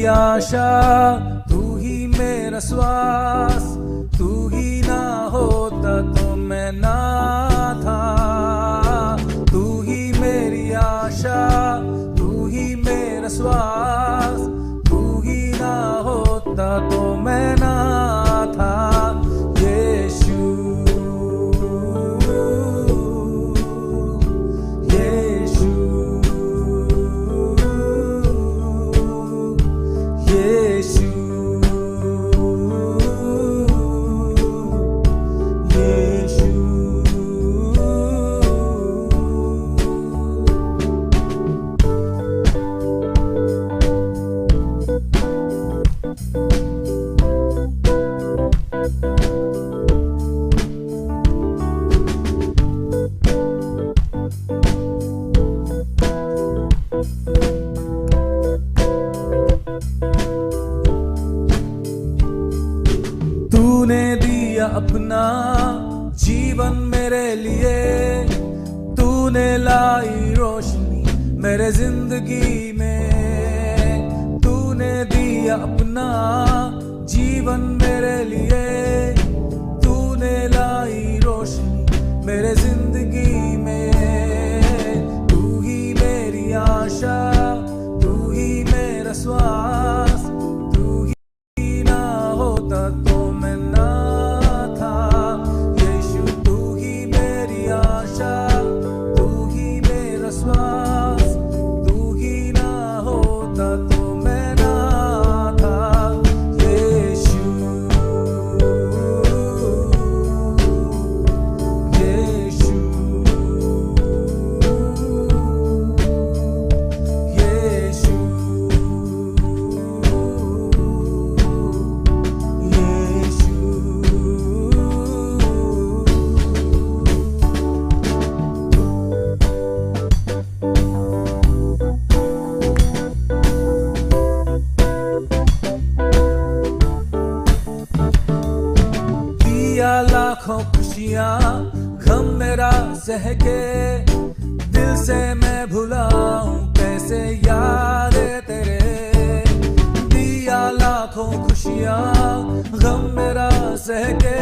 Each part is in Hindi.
आशा, तू ही मेरा श्वास, तू ही ना होता तो मैं ना था। तू ही मेरी आशा, तू ही मेरा श्वास, तू ही ना होता तो मैं ना था। यीशु, यीशु, यीशु, यीशु। तूने दिया अपना जीवन मेरे लिए, तूने लाई रोशनी मेरे जिंदगी में। तूने दिया अपना जीवन मेरे लिए, तूने लाई रोशनी मेरे जिंदगी में। तू ही मेरी आशा, तू ही मेरा श्वास, तू ही ना होता तो मैं ना था। यीशु, तू ही मेरी आशा, तू ही मेरा श्वास, तू ही ना होता तो मैं ना था। यीशु, यीशु, यीशु, दिया लाखों खुशियाँ गम मेरा सह के, दिल से मैं भुलाऊं कैसे याद तेरे। दिया लाखों खुशियाँ गम मेरा सह के,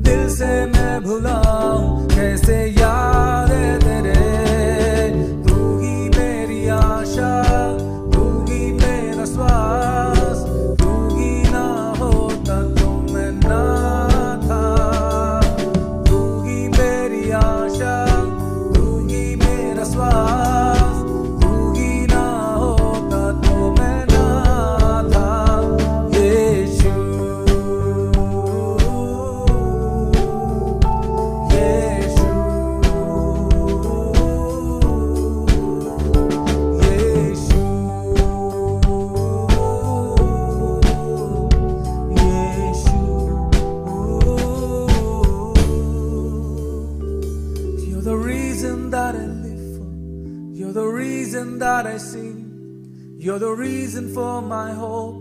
दिल से मैं भुलाऊं कैसे याद तेरे। तू ही मेरी आशा, तू ही मेरा श्वास, तू ही ना होता तो मैं ना था। तू ही मेरी आशा, तू ही मेरा श्वास, तू ही ना होता तो मैं ना था। यीशु, यीशु, you're the reason that I live for, you're the reason that I sing, you're the reason for my hope,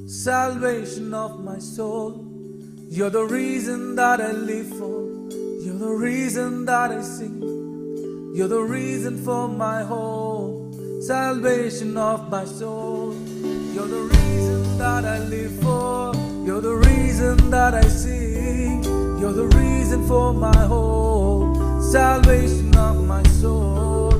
salvation of my soul. You're the reason that I live for, you're the reason that I sing, you're the reason for my hope, salvation of my soul. You're the reason that I live for, you're the reason that I sing, you're the reason for my hope, salvation of my soul.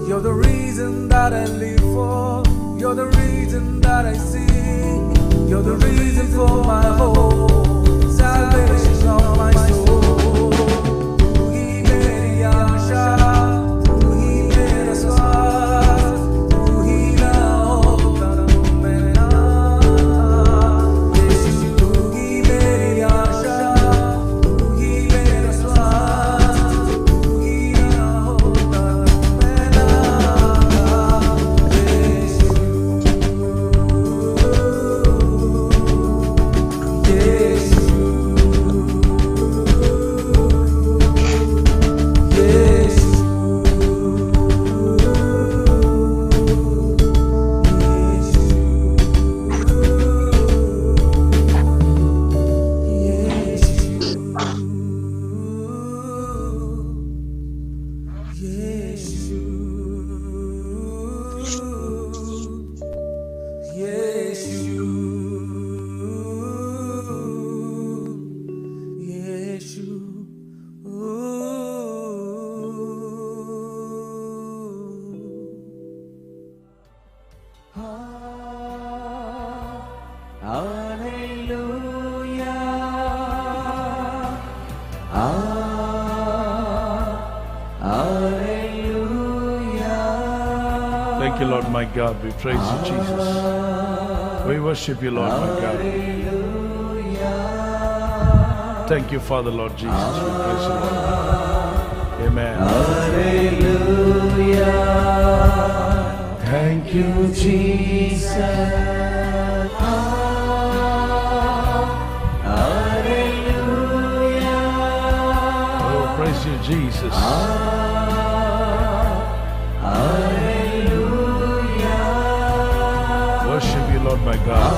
You're the reason that I live for, you're the reason that I sing, you're the reason for my hope, salvation of my soul. तू ही मेरी आशा, तू ही मेरा श्वास, तू ही ना होता तो मैं ना था। यीशु, तू ही मेरी आशा, तू ही मेरा श्वास, तू ही ना होता तो मैं ना था। यीशु, Thank you, Lord my God. We praise you, Jesus. We worship you, Lord my God. Thank you, Father, Lord Jesus. We praise you, Lord. Amen. Hallelujah. Thank you, Jesus. Hallelujah. Oh, praise you, Jesus. Hallelujah. Worship you, Lord my God.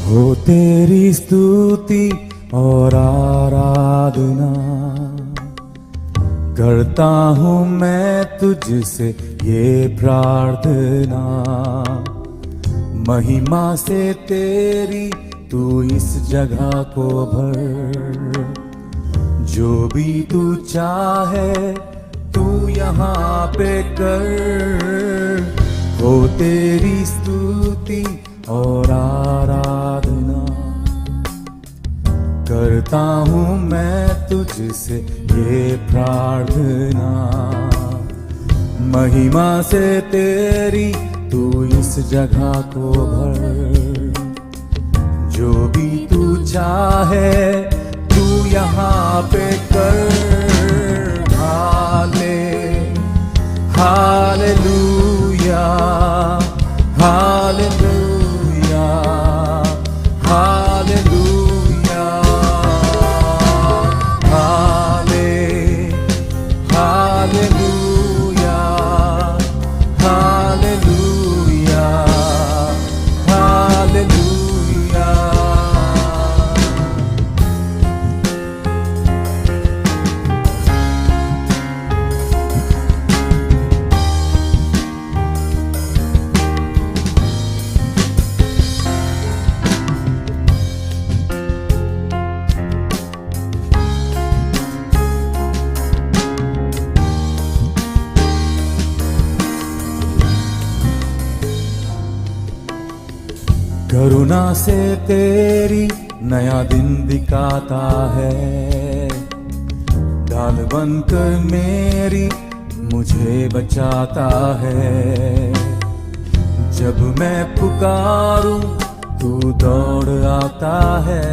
हो तेरी स्तुति और आराधना करता हूँ मैं तुझसे ये प्रार्थना, महिमा से तेरी तू इस जगह को भर, जो भी तू चाहे तू यहाँ पे कर। हो तेरी स्तुति और आराधना करता हूँ मैं तुझसे ये प्रार्थना, महिमा से तेरी तू इस जगह को भर, जो भी तू चाहे तू यहाँ पे कर। Hallelujah, hallelujah, hallelujah, hallelujah, hallelujah, hallelujah. करुणा से तेरी नया दिन दिखाता है, ढाल बनकर मेरी मुझे बचाता है। जब मैं पुकारूं तू दौड़ आता है,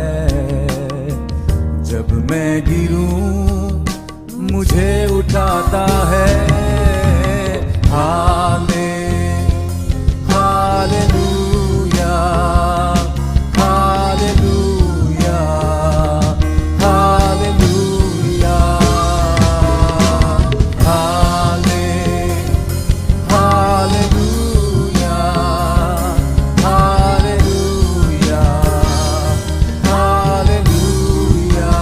जब मैं गिरूं मुझे उठाता है। Hallelujah, hallelujah, hallelujah, hallelujah, hallelujah, hallelujah.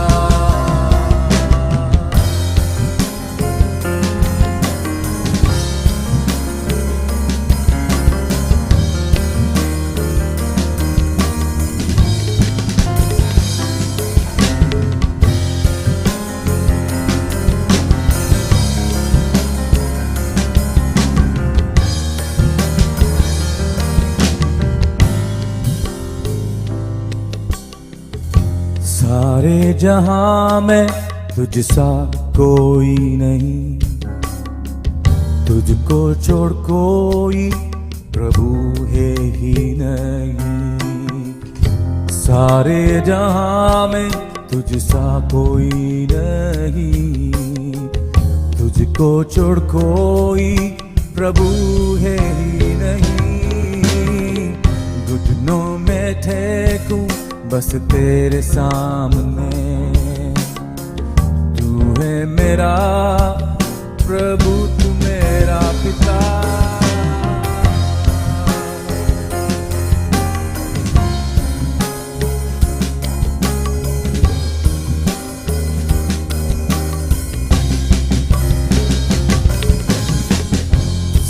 सारे जहां में तुझसा कोई नहीं, तुझको छोड़ कोई प्रभु है ही नहीं। सारे जहां में तुझसा कोई नहीं, तुझको छोड़ कोई प्रभु है ही नहीं। घुटनों में ठेकूं बस तेरे सामने, है मेरा प्रभु, तू मेरा पिता।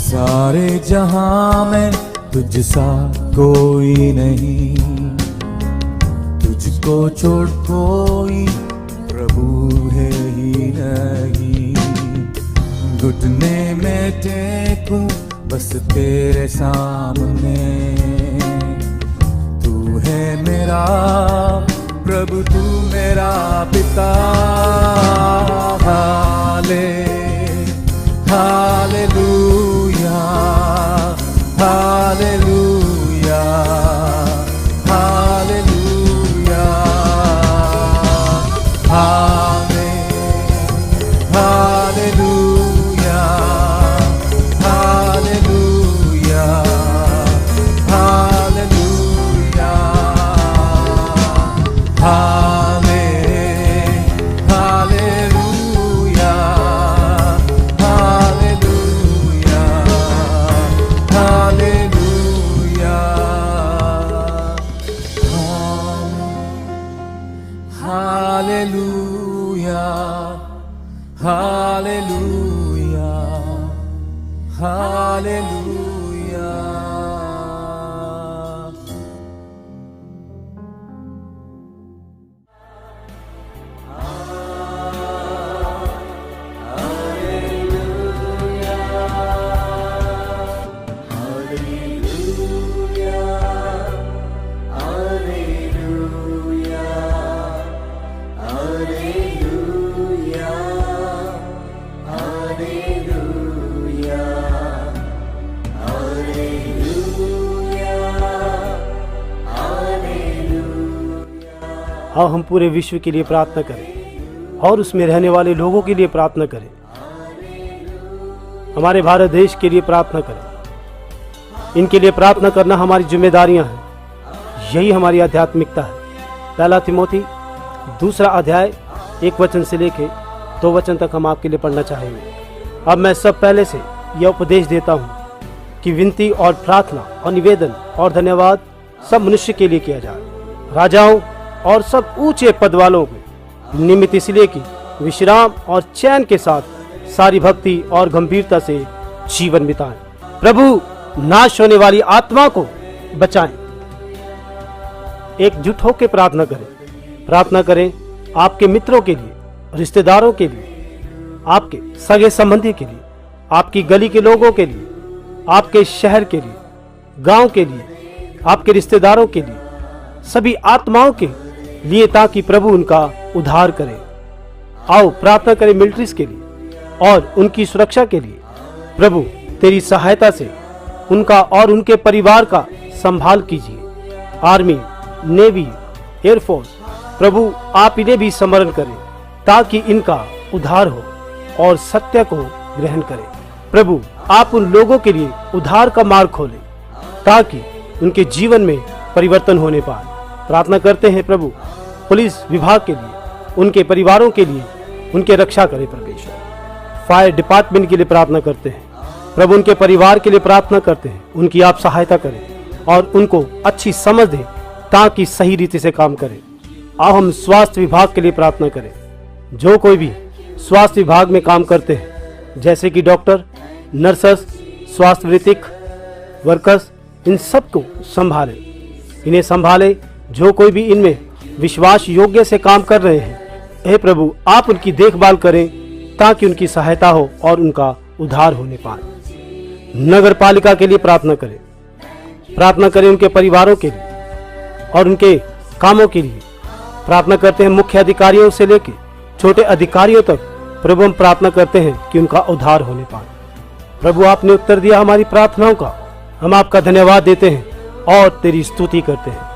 सारे जहां में तुझ सा कोई नहीं, तुझको छोड़ कोई प्रभु है ही नहीं। घुटने में टेकूं बस तेरे सामने, तू है मेरा प्रभु, तू मेरा पिता। Hallelujah, hallelujah, hallelujah, hallelujah, hallelujah, hallelujah, hallelujah, hallelujah, hallelujah. हाँ, हम पूरे विश्व के लिए प्रार्थना करें और उसमें रहने वाले लोगों के लिए प्रार्थना करें। हमारे भारत देश के लिए प्रार्थना करें। इनके लिए प्रार्थना करना हमारी जिम्मेदारियां हैं। यही हमारी आध्यात्मिकता है। पहला तिमोथी 2 अध्याय 1 वचन से लेके 2 वचन तक हम आपके लिए पढ़ना चाहेंगे। अब मैं सब पहले से यह उपदेश देता हूँ कि विनती और प्रार्थना और निवेदन और धन्यवाद सब मनुष्य के लिए किया जाए, राजाओं और सब ऊंचे पद वालों के निमित्त, इसलिए कि विश्राम और चैन के साथ सारी भक्ति और गंभीरता से जीवन बिताएं। प्रभु नाश होने वाली आत्मा को बचाएं। एकजुट होकर प्रार्थना करें। प्रार्थना करें आपके मित्रों के लिए, रिश्तेदारों के लिए, आपके सगे संबंधी के लिए, आपकी गली के लोगों के लिए, आपके शहर के लिए, गांव के लिए, आपके रिश्तेदारों के लिए, सभी आत्माओं के लिए, ताकि प्रभु उनका उद्धार करे। आओ प्रार्थना करें मिलिट्रीज के लिए और उनकी सुरक्षा के लिए। प्रभु तेरी सहायता से उनका और उनके परिवार का संभाल कीजिए। आर्मी, नेवी, एयरफोर्स, प्रभु आप इन्हें भी स्मरण करें ताकि इनका उद्धार हो और सत्य को ग्रहण करें। प्रभु आप उन लोगों के लिए उद्धार का मार्ग खोलें ताकि उनके जीवन में परिवर्तन होने पाए। प्रार्थना करते हैं प्रभु पुलिस विभाग के लिए, उनके परिवारों के लिए, उनके रक्षा करें परमेश्वर। फायर डिपार्टमेंट के लिए प्रार्थना करते हैं प्रभु, उनके परिवार के लिए प्रार्थना करते हैं, उनकी आप सहायता करें और उनको अच्छी समझ दें ताकि सही रीति से काम करें। आओ हम स्वास्थ्य विभाग के लिए प्रार्थना करें। जो कोई भी स्वास्थ्य विभाग में काम करते हैं, जैसे कि डॉक्टर, नर्सेस, स्वास्थ्य वृत्तिक वर्कर्स, इन सबको संभालें, इन्हें संभालें। जो कोई भी इनमें विश्वास योग्य से काम कर रहे हैं, हे प्रभु आप उनकी देखभाल करें ताकि उनकी सहायता हो और उनका उद्धार होने पाए। नगर पालिका के लिए प्रार्थना करें। प्रार्थना करें उनके परिवारों के लिए और उनके कामों के लिए। प्रार्थना करते हैं मुख्य अधिकारियों से लेकर छोटे अधिकारियों तक। प्रभु हम प्रार्थना करते हैं कि उनका उद्धार होने पाए। प्रभु आपने उत्तर दिया हमारी प्रार्थनाओं का, हम आपका धन्यवाद देते हैं और तेरी स्तुति करते हैं।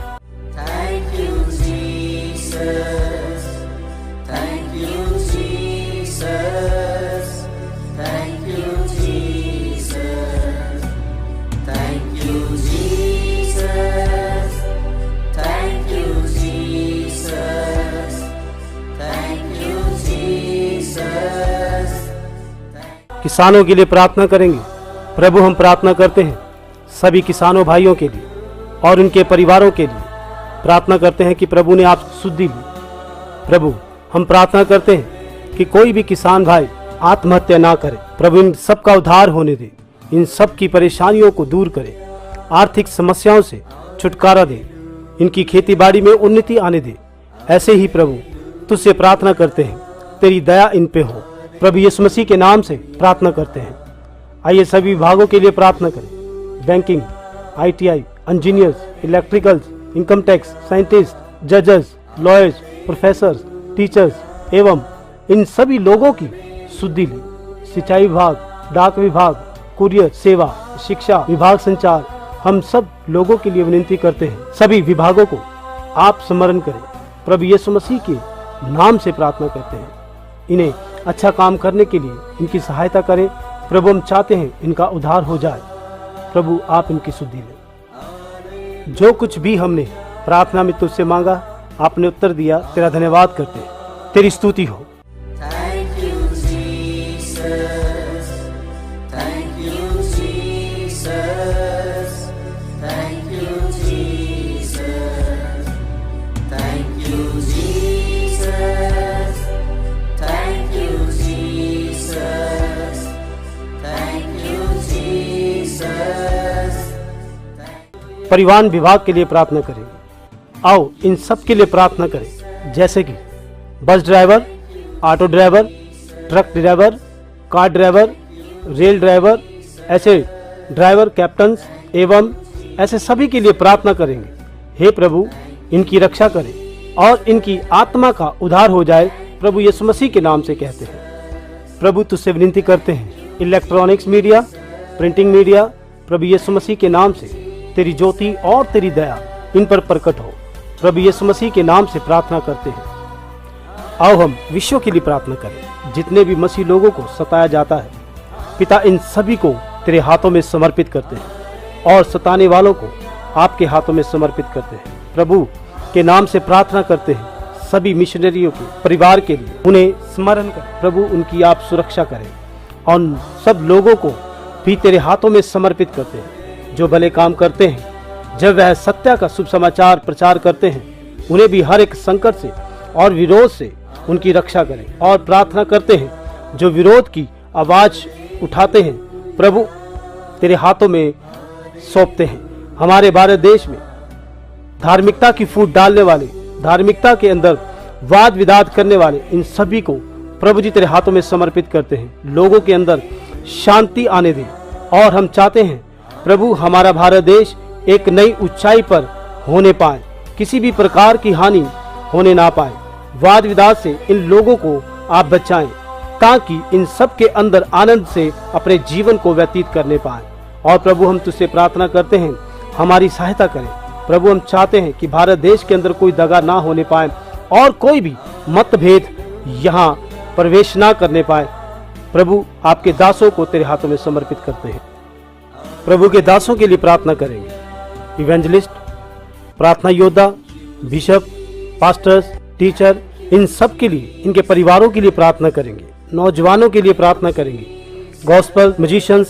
Jesus. किसानों के लिए प्रार्थना करेंगे। प्रभु हम प्रार्थना करते हैं सभी किसानों भाइयों के लिए और उनके परिवारों के लिए। प्रार्थना करते हैं कि प्रभु ने आप शुद्धि ली। प्रभु हम प्रार्थना करते हैं कि कोई भी किसान भाई आत्महत्या ना करे। प्रभु इन सब का उद्धार होने दे, इन सब की परेशानियों को दूर करे, आर्थिक समस्याओं से छुटकारा दे, इनकी खेती बाड़ी में उन्नति आने दे। ऐसे ही प्रभु तुझसे प्रार्थना करते हैं, तेरी दया इन पे हो। प्रभु यीशु मसीह के नाम से प्रार्थना करते हैं। आइए सभी विभागों के लिए प्रार्थना करें। Banking, ITI, engineers, electricals, income tax, scientist, जजेस, लॉयर्स, प्रोफेसर्स, टीचर्स एवं इन सभी लोगों की शुद्धि ली। सिंचाई विभाग, डाक विभाग, कुरियर सेवा, शिक्षा विभाग, संचार, हम सब लोगों के लिए विनती करते हैं। सभी विभागों को आप स्मरण करें। प्रभु यीशु मसीह के नाम से प्रार्थना करते हैं। इन्हें अच्छा काम करने के लिए इनकी सहायता करें। प्रभु हम चाहते हैं इनका उद्धार हो जाए। प्रभु आप इनकी शुद्धि लें। जो कुछ भी हमने प्रार्थना में तुझसे मांगा, आपने उत्तर दिया। तेरा धन्यवाद करते हैं। तेरी स्तुति हो। Thank you, Jesus. Thank you, Jesus. Thank you, Jesus. Thank you, Jesus. Thank you, Jesus. Thank you, Jesus. परिवहन विभाग के लिए प्रार्थना करें। आओ इन सब के लिए प्रार्थना करें, जैसे कि bus driver, auto driver, truck driver, car driver, rail driver, ऐसे ड्राइवर, कैप्टन्स एवं ऐसे सभी के लिए प्रार्थना करेंगे। हे प्रभु इनकी रक्षा करें और इनकी आत्मा का उद्धार हो जाए। प्रभु यीशु मसीह के नाम से कहते हैं। प्रभु तुझसे विनती करते हैं, इलेक्ट्रॉनिक्स मीडिया, प्रिंटिंग मीडिया, प्रभु यीशु मसीह के नाम से तेरी ज्योति और तेरी दया इन पर प्रकट हो। प्रभु यीशु मसीह के नाम से प्रार्थना करते हैं। आओ हम विश्व के लिए प्रार्थना करें। जितने भी मसीह लोगों को सताया जाता है, पिता इन सभी को तेरे हाथों में समर्पित करते हैं और सताने वालों को आपके हाथों में समर्पित करते हैं। प्रभु के नाम से प्रार्थना करते हैं सभी मिशनरियों के परिवार के लिए। उन्हें स्मरण करें प्रभु, उनकी आप सुरक्षा करें और सब लोगों को भी तेरे हाथों में समर्पित करते हैं जो भले काम करते हैं। जब वह सत्य का शुभ समाचार प्रचार करते हैं, उन्हें भी हर एक संकट से और विरोध से उनकी रक्षा करें। और प्रार्थना करते हैं जो विरोध की आवाज उठाते हैं, प्रभु तेरे हाथों में सौंपते हैं। हमारे भारत देश में धार्मिकता की फूट डालने वाले, धार्मिकता के अंदर वाद विवाद करने वाले, इन सभी को प्रभु जी तेरे हाथों में समर्पित करते हैं। लोगों के अंदर शांति आने दें और हम चाहते हैं प्रभु हमारा भारत देश एक नई ऊंचाई पर होने पाए, किसी भी प्रकार की हानि होने ना पाए। वाद विवाद से इन लोगों को आप बचाएं ताकि इन सब के अंदर आनंद से अपने जीवन को व्यतीत करने पाए। और प्रभु हम तुझसे प्रार्थना करते हैं, हमारी सहायता करें। प्रभु हम चाहते हैं कि भारत देश के अंदर कोई दगा ना होने पाए और कोई भी मतभेद यहाँ प्रवेश ना करने पाए। प्रभु आपके दासों को तेरे हाथों में समर्पित करते हैं। प्रभु के दासों के लिए प्रार्थना करेंगे। इवेंजलिस्ट, प्रार्थना योद्धा, बिशप, पास्टर्स, टीचर, इन सब के लिए, इनके परिवारों के लिए प्रार्थना करेंगे। नौजवानों के लिए प्रार्थना करेंगे। गॉस्पेल म्यूजिशियंस,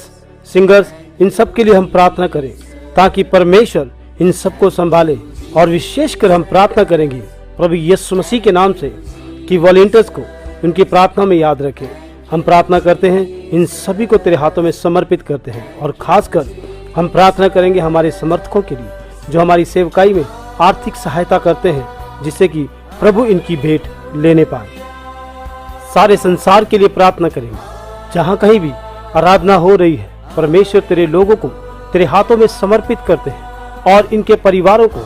सिंगर्स, इन सब के लिए हम प्रार्थना करें ताकि परमेश्वर इन सबको संभाले। और विशेषकर हम प्रार्थना करेंगे प्रभु यीशु मसीह के नाम से कि वॉलंटियर्स को उनकी प्रार्थना में याद रखें। हम प्रार्थना करते हैं, इन सभी को तेरे हाथों में समर्पित करते हैं। और खासकर हम प्रार्थना करेंगे हमारे समर्थकों के लिए जो हमारी सेवकाई में आर्थिक सहायता करते हैं, जिससे कि प्रभु इनकी भेंट लेने पाए। सारे संसार के लिए प्रार्थना करेंगे। जहाँ कहीं भी आराधना हो रही है, परमेश्वर तेरे लोगों को तेरे हाथों में समर्पित करते हैं और इनके परिवारों को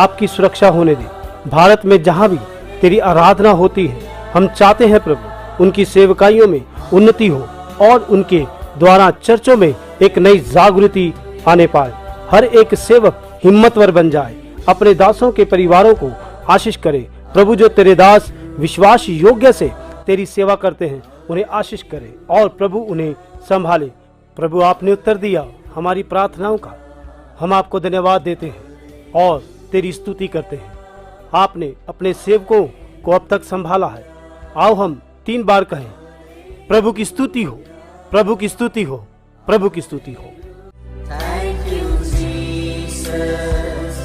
आपकी सुरक्षा होने दे। भारत में जहाँ भी तेरी आराधना होती है, हम चाहते हैं प्रभु उनकी सेवकाइयों में उन्नति हो और उनके द्वारा चर्चों में एक नई जागृति आने पाए। हर एक सेवक हिम्मतवर बन जाए, अपने दासों के परिवारों को आशीष करे। प्रभु जो तेरे दास विश्वास योग्य से तेरी सेवा करते हैं, उन्हें आशीष करे और प्रभु उन्हें संभाले। प्रभु आपने उत्तर दिया हमारी प्रार्थनाओं का, हम आपको धन्यवाद देते हैं और तेरी स्तुति करते हैं। आपने अपने सेवकों को अब तक संभाला है। आओ हम 3 बार कहें, प्रभु की स्तुति हो, प्रभु की स्तुति हो, प्रभु की स्तुति हो। Thank you, Jesus.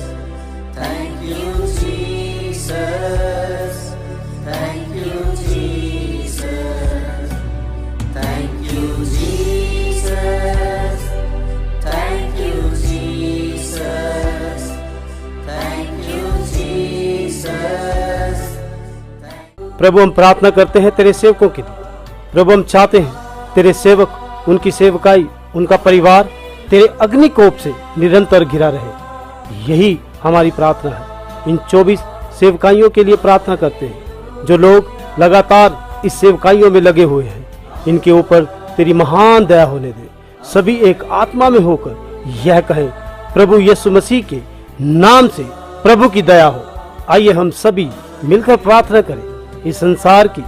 Thank you, Jesus. Thank you, Jesus. Thank you, Jesus. Thank you, Jesus. Thank you, Jesus. प्रभु हम प्रार्थना करते हैं तेरे सेवकों के लिए। प्रभु हम चाहते हैं तेरे सेवक, उनकी सेवकाई, उनका परिवार तेरे अग्निकोप से निरंतर घिरा रहे। यही हमारी प्रार्थना है। इन 24 सेवकाइयों के लिए प्रार्थना करते हैं जो लोग लगातार इस सेवकाइयों में लगे हुए हैं। इनके ऊपर तेरी महान दया होने दे। सभी एक आत्मा में होकर यह कहें, प्रभु यीशु मसीह के नाम से प्रभु की दया हो। आइए हम सभी मिलकर प्रार्थना करें। इस संसार की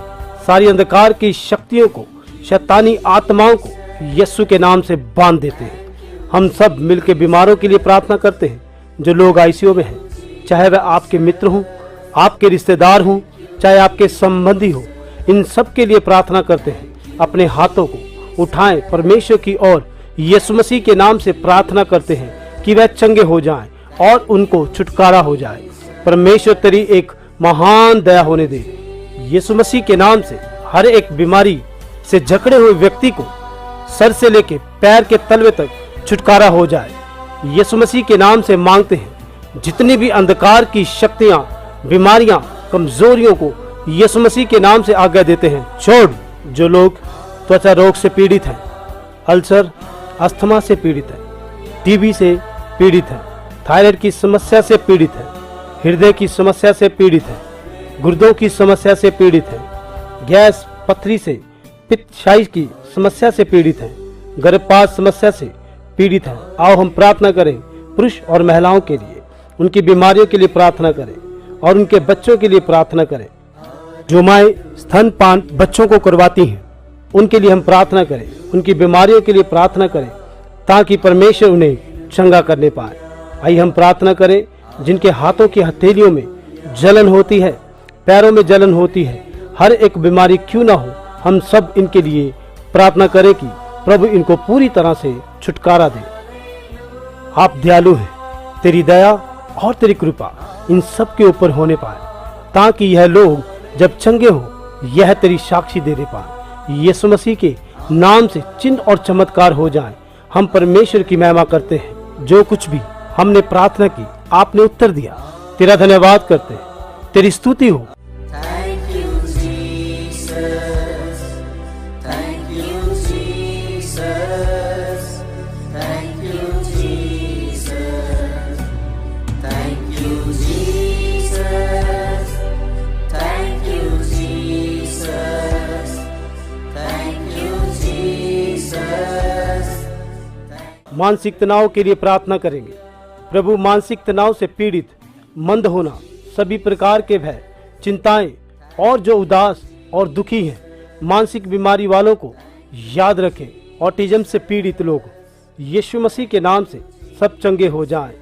सारी अंधकार की शक्तियों को, शैतानी आत्माओं को यीशु के नाम से बांध देते हैं। हम सब मिलकर बीमारों के लिए प्रार्थना करते हैं जो लोग आईसीयू में हैं, चाहे वह आपके मित्र हों, आपके रिश्तेदार हों, चाहे आपके संबंधी हो। इन सब के लिए प्रार्थना करते हैं। अपने हाथों को उठाएं परमेश्वर की ओर, यीशु मसीह के नाम से प्रार्थना करते हैं कि वह चंगे हो जाएं और उनको छुटकारा हो जाए। परमेश्वर तेरी एक महान दया होने दे। यीशु मसीह के नाम से हर एक बीमारी से जकड़े हुए व्यक्ति को सर से लेकर पैर के तलवे तक छुटकारा हो जाए। यीशु मसीह के नाम से मांगते हैं। जितनी भी अंधकार की शक्तियां, बीमारियां, कमजोरियों को यीशु मसीह के नाम से आज्ञा देते हैं, छोड़। जो लोग त्वचा रोग से पीड़ित हैं, अल्सर, अस्थमा से पीड़ित हैं, टीबी से पीड़ित हैं, थायराइड की समस्या से पीड़ित हैं, हृदय की समस्या से पीड़ित हैं, गुर्दों की समस्या से पीड़ित हैं, गैस, पथरी से, पित्तशाई की समस्या से पीड़ित हैं, गर्भपात समस्या से पीड़ित हैं। आओ हम प्रार्थना करें। पुरुष और महिलाओं के लिए, उनकी बीमारियों के लिए प्रार्थना करें और उनके बच्चों के लिए प्रार्थना करें। जो माएँ स्तनपान बच्चों को करवाती हैं, उनके लिए हम प्रार्थना करें। उनकी बीमारियों के लिए प्रार्थना करें ताकि परमेश्वर उन्हें चंगा करने पाए। आइए हम प्रार्थना करें। जिनके हाथों की हथेलियों में जलन होती है, पैरों में जलन होती है, हर एक बीमारी क्यों ना हो, हम सब इनके लिए प्रार्थना करें कि प्रभु इनको पूरी तरह से छुटकारा दे। आप दयालु हैं, तेरी दया और तेरी कृपा इन सब के ऊपर होने पाए ताकि यह लोग जब चंगे हो यह तेरी साक्षी देने पाए। यीशु मसीह के नाम से चिन्ह और चमत्कार हो जाएं। हम परमेश्वर की महिमा करते हैं। जो कुछ भी हमने प्रार्थना की आपने उत्तर दिया। तेरा धन्यवाद करते हैं। तेरी स्तुति हो। Thank you, Jesus. Thank you, Jesus. Thank you, Jesus. Thank you, Jesus. Thank you, Jesus. Thank you, Jesus. मानसिक तनाव के लिए प्रार्थना करेंगे। प्रभु मानसिक तनाव से पीड़ित, मंद होना, सभी प्रकार के भय, चिंताएं और जो उदास और दुखी हैं, मानसिक बीमारी वालों को याद रखें। ऑटिज्म से पीड़ित लोग यीशु मसीह के नाम से सब चंगे हो जाएं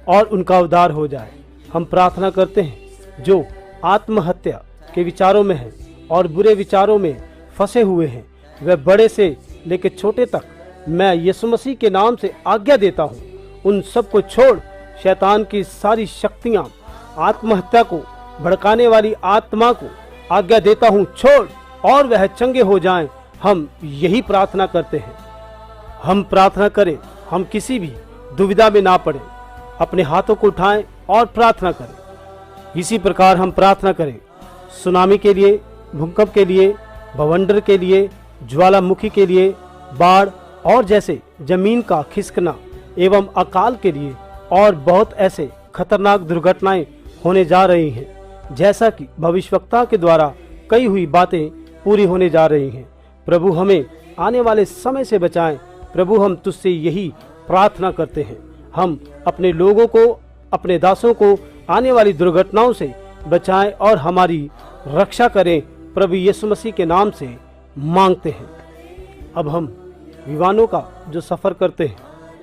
और उनका उद्धार हो जाए। हम प्रार्थना करते हैं जो आत्महत्या के विचारों में हैं और बुरे विचारों में फंसे हुए हैं, वे बड़े से लेकर छोटे तक मैं यीशु मसीह के नाम से आज्ञा देता हूँ, उन सब को छोड़। शैतान की सारी शक्तियाँ, आत्महत्या को भड़काने वाली आत्मा को आज्ञा देता हूँ, छोड़ और वह चंगे हो जाएं। हम यही प्रार्थना करते हैं। हम प्रार्थना करें, हम किसी भी दुविधा में ना पड़े। अपने हाथों को उठाएं और प्रार्थना करें। इसी प्रकार हम प्रार्थना करें सुनामी के लिए, भूकंप के लिए, भवंडर के लिए, ज्वालामुखी के लिए, बाढ़ और जैसे जमीन का खिसकना एवं अकाल के लिए और बहुत ऐसे खतरनाक दुर्घटनाएं होने जा रही हैं, जैसा कि भविष्यवक्ता के द्वारा कई हुई बातें पूरी होने जा रही हैं। प्रभु हमें आने वाले समय से बचाएं। प्रभु हम तुझसे यही प्रार्थना करते हैं। हम अपने लोगों को, अपने दासों को आने वाली दुर्घटनाओं से बचाएं और हमारी रक्षा करें। प्रभु यीशु मसीह के नाम से मांगते हैं। अब हम विमानों का जो सफ़र करते हैं,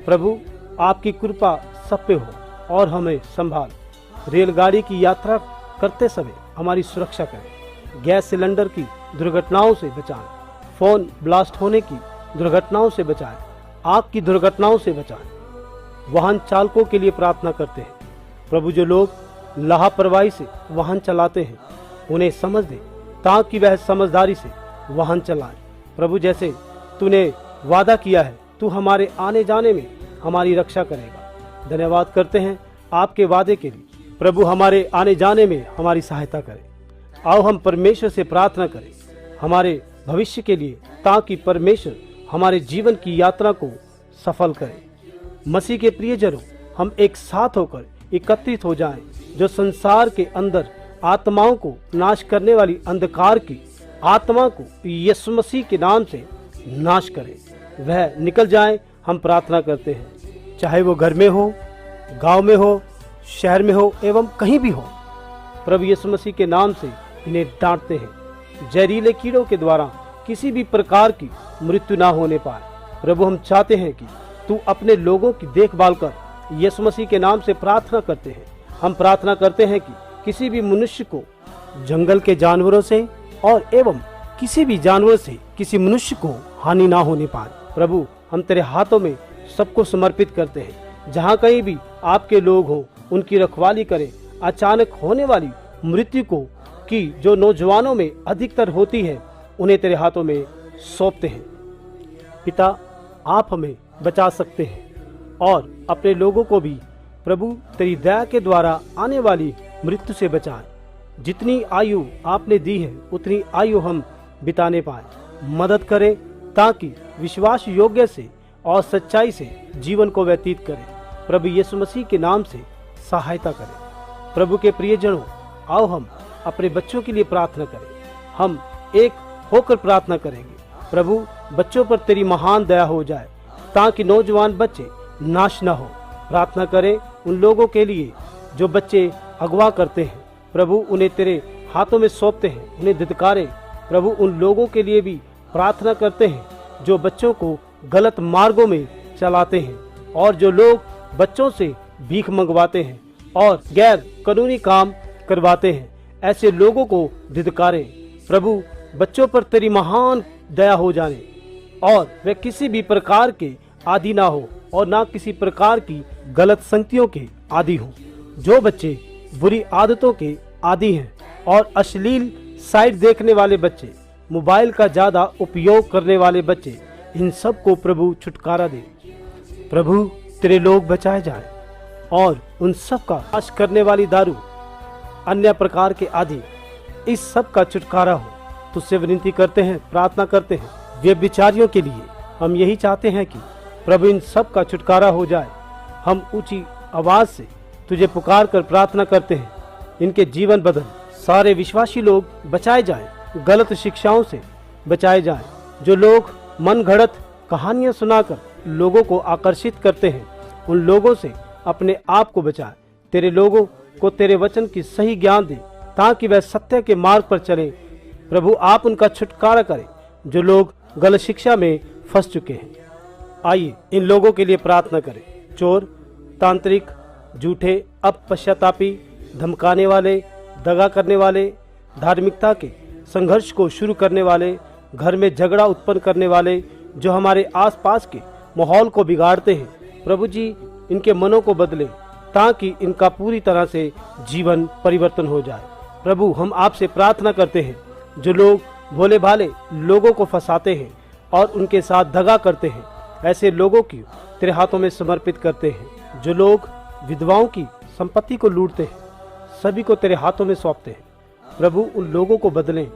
प्रभु आपकी कृपा सब पे हो और हमें संभाल। रेलगाड़ी की यात्रा करते समय हमारी सुरक्षा करें। गैस सिलेंडर की दुर्घटनाओं से बचाएं। फ़ोन ब्लास्ट होने की दुर्घटनाओं से बचाएं, आग की दुर्घटनाओं से बचाएं। वाहन चालकों के लिए प्रार्थना करते हैं प्रभु, जो लोग लापरवाही से वाहन चलाते हैं उन्हें समझ दे ताकि वह समझदारी से वाहन चलाएं। प्रभु, जैसे तूने वादा किया है, तू हमारे आने जाने में हमारी रक्षा करेगा। धन्यवाद करते हैं आपके वादे के लिए। प्रभु, हमारे आने जाने में हमारी सहायता करें। आओ हम परमेश्वर से प्रार्थना करें हमारे भविष्य के लिए, ताकि परमेश्वर हमारे जीवन की यात्रा को सफल करे। मसीह के प्रियजनों, हम एक साथ होकर एकत्रित हो जाएं, जो संसार के अंदर आत्माओं को नाश करने वाली अंधकार की आत्मा को यीशु मसीह के नाम से नाश करे, वह निकल जाए। हम प्रार्थना करते हैं, चाहे वो घर में हो, गांव में हो, शहर में हो एवं कहीं भी हो। प्रभु यीशु मसीह के नाम से इन्हें डांटते हैं, जहरीले कीड़ों के द्वारा किसी भी प्रकार की मृत्यु ना होने पाए। प्रभु, हम चाहते हैं कि तू अपने लोगों की देखभाल कर। यीशु मसीह के नाम से प्रार्थना करते हैं। हम प्रार्थना करते हैं कि किसी भी मनुष्य को जंगल के जानवरों से और एवं किसी भी जानवर से किसी मनुष्य को हानि ना होने पाए। प्रभु, हम तेरे हाथों में सबको समर्पित करते हैं। जहाँ कहीं भी आपके लोग हों, उनकी रखवाली करें। अचानक होने वाली मृत्यु को की जो नौजवानों में अधिकतर होती है, उन्हें तेरे हाथों में सौंपते हैं। पिता, आप हमें बचा सकते हैं और अपने लोगों को भी प्रभु तेरी दया के द्वारा आने वाली मृत्यु से बचाएं। जितनी आयु आपने दी है उतनी आयु हम बिताने पाए। मदद करें ताकि विश्वास योग्य से और सच्चाई से जीवन को व्यतीत करें। प्रभु यीशु मसीह के नाम से सहायता करें। प्रभु के प्रियजनों, आओ हम अपने बच्चों के लिए प्रार्थना करें। हम एक होकर प्रार्थना करेंगे। प्रभु, बच्चों पर तेरी महान दया हो जाए ताकि नौजवान बच्चे नाश न हो। प्रार्थना करें उन लोगों के लिए जो बच्चे अगवा करते हैं। प्रभु, उन्हें तेरे हाथों में सौंपते हैं, उन्हें धिक्कारें। प्रभु, उन लोगों के लिए भी प्रार्थना करते हैं जो बच्चों को गलत मार्गों में चलाते हैं और जो लोग बच्चों से भीख मंगवाते हैं और गैर कानूनी काम करवाते हैं, ऐसे लोगों को धिक्कारें। प्रभु, बच्चों पर तेरी महान दया हो जाने और वे किसी भी प्रकार के आदि ना हो और ना किसी प्रकार की गलत संगतियों के आदि हो। जो बच्चे बुरी आदतों के आदि हैं और अश्लील साइट देखने वाले बच्चे, मोबाइल का ज्यादा उपयोग करने वाले बच्चे, इन सब को प्रभु छुटकारा दे। प्रभु, तेरे लोग बचाए जाएं और उन सब का नाश करने वाली दारू, अन्य प्रकार के आदि, इस सब का छुटकारा हो। तुझसे विनती करते हैं, प्रार्थना करते हैं व्यभिचारियों के लिए। हम यही चाहते हैं कि प्रभु इन सब का छुटकारा हो जाए। हम ऊंची आवाज से तुझे पुकार कर प्रार्थना करते हैं, इनके जीवन बदल। सारे विश्वासी लोग बचाए जाएं, गलत शिक्षाओं से बचाए जाएं। जो लोग मन घड़त कहानियां सुनाकर लोगों को आकर्षित करते हैं, उन लोगों से अपने आप को बचाए। तेरे लोगों को तेरे वचन की सही ज्ञान दे ताकि वह सत्य के मार्ग पर चले। प्रभु, आप उनका छुटकारा करें जो लोग गलत शिक्षा में फंस चुके हैं। आइए इन लोगों के लिए प्रार्थना करें। चोर, तांत्रिक, झूठे, अपश्चातापी, धमकाने वाले, दगा करने वाले, धार्मिकता के संघर्ष को शुरू करने वाले, घर में झगड़ा उत्पन्न करने वाले, जो हमारे आसपास के माहौल को बिगाड़ते हैं। प्रभु जी, इनके मनों को बदले ताकि इनका पूरी तरह से जीवन परिवर्तन हो जाए। प्रभु, हम आपसे प्रार्थना करते हैं, जो लोग भोले भाले लोगों को फंसाते हैं और उनके साथ दगा करते हैं, ऐसे लोगों की तेरे हाथों में समर्पित करते हैं। जो लोग विधवाओं की संपत्ति को लूटते हैं, सभी को तेरे हाथों में सौंपते हैं। प्रभु, उन लोगों को बदलें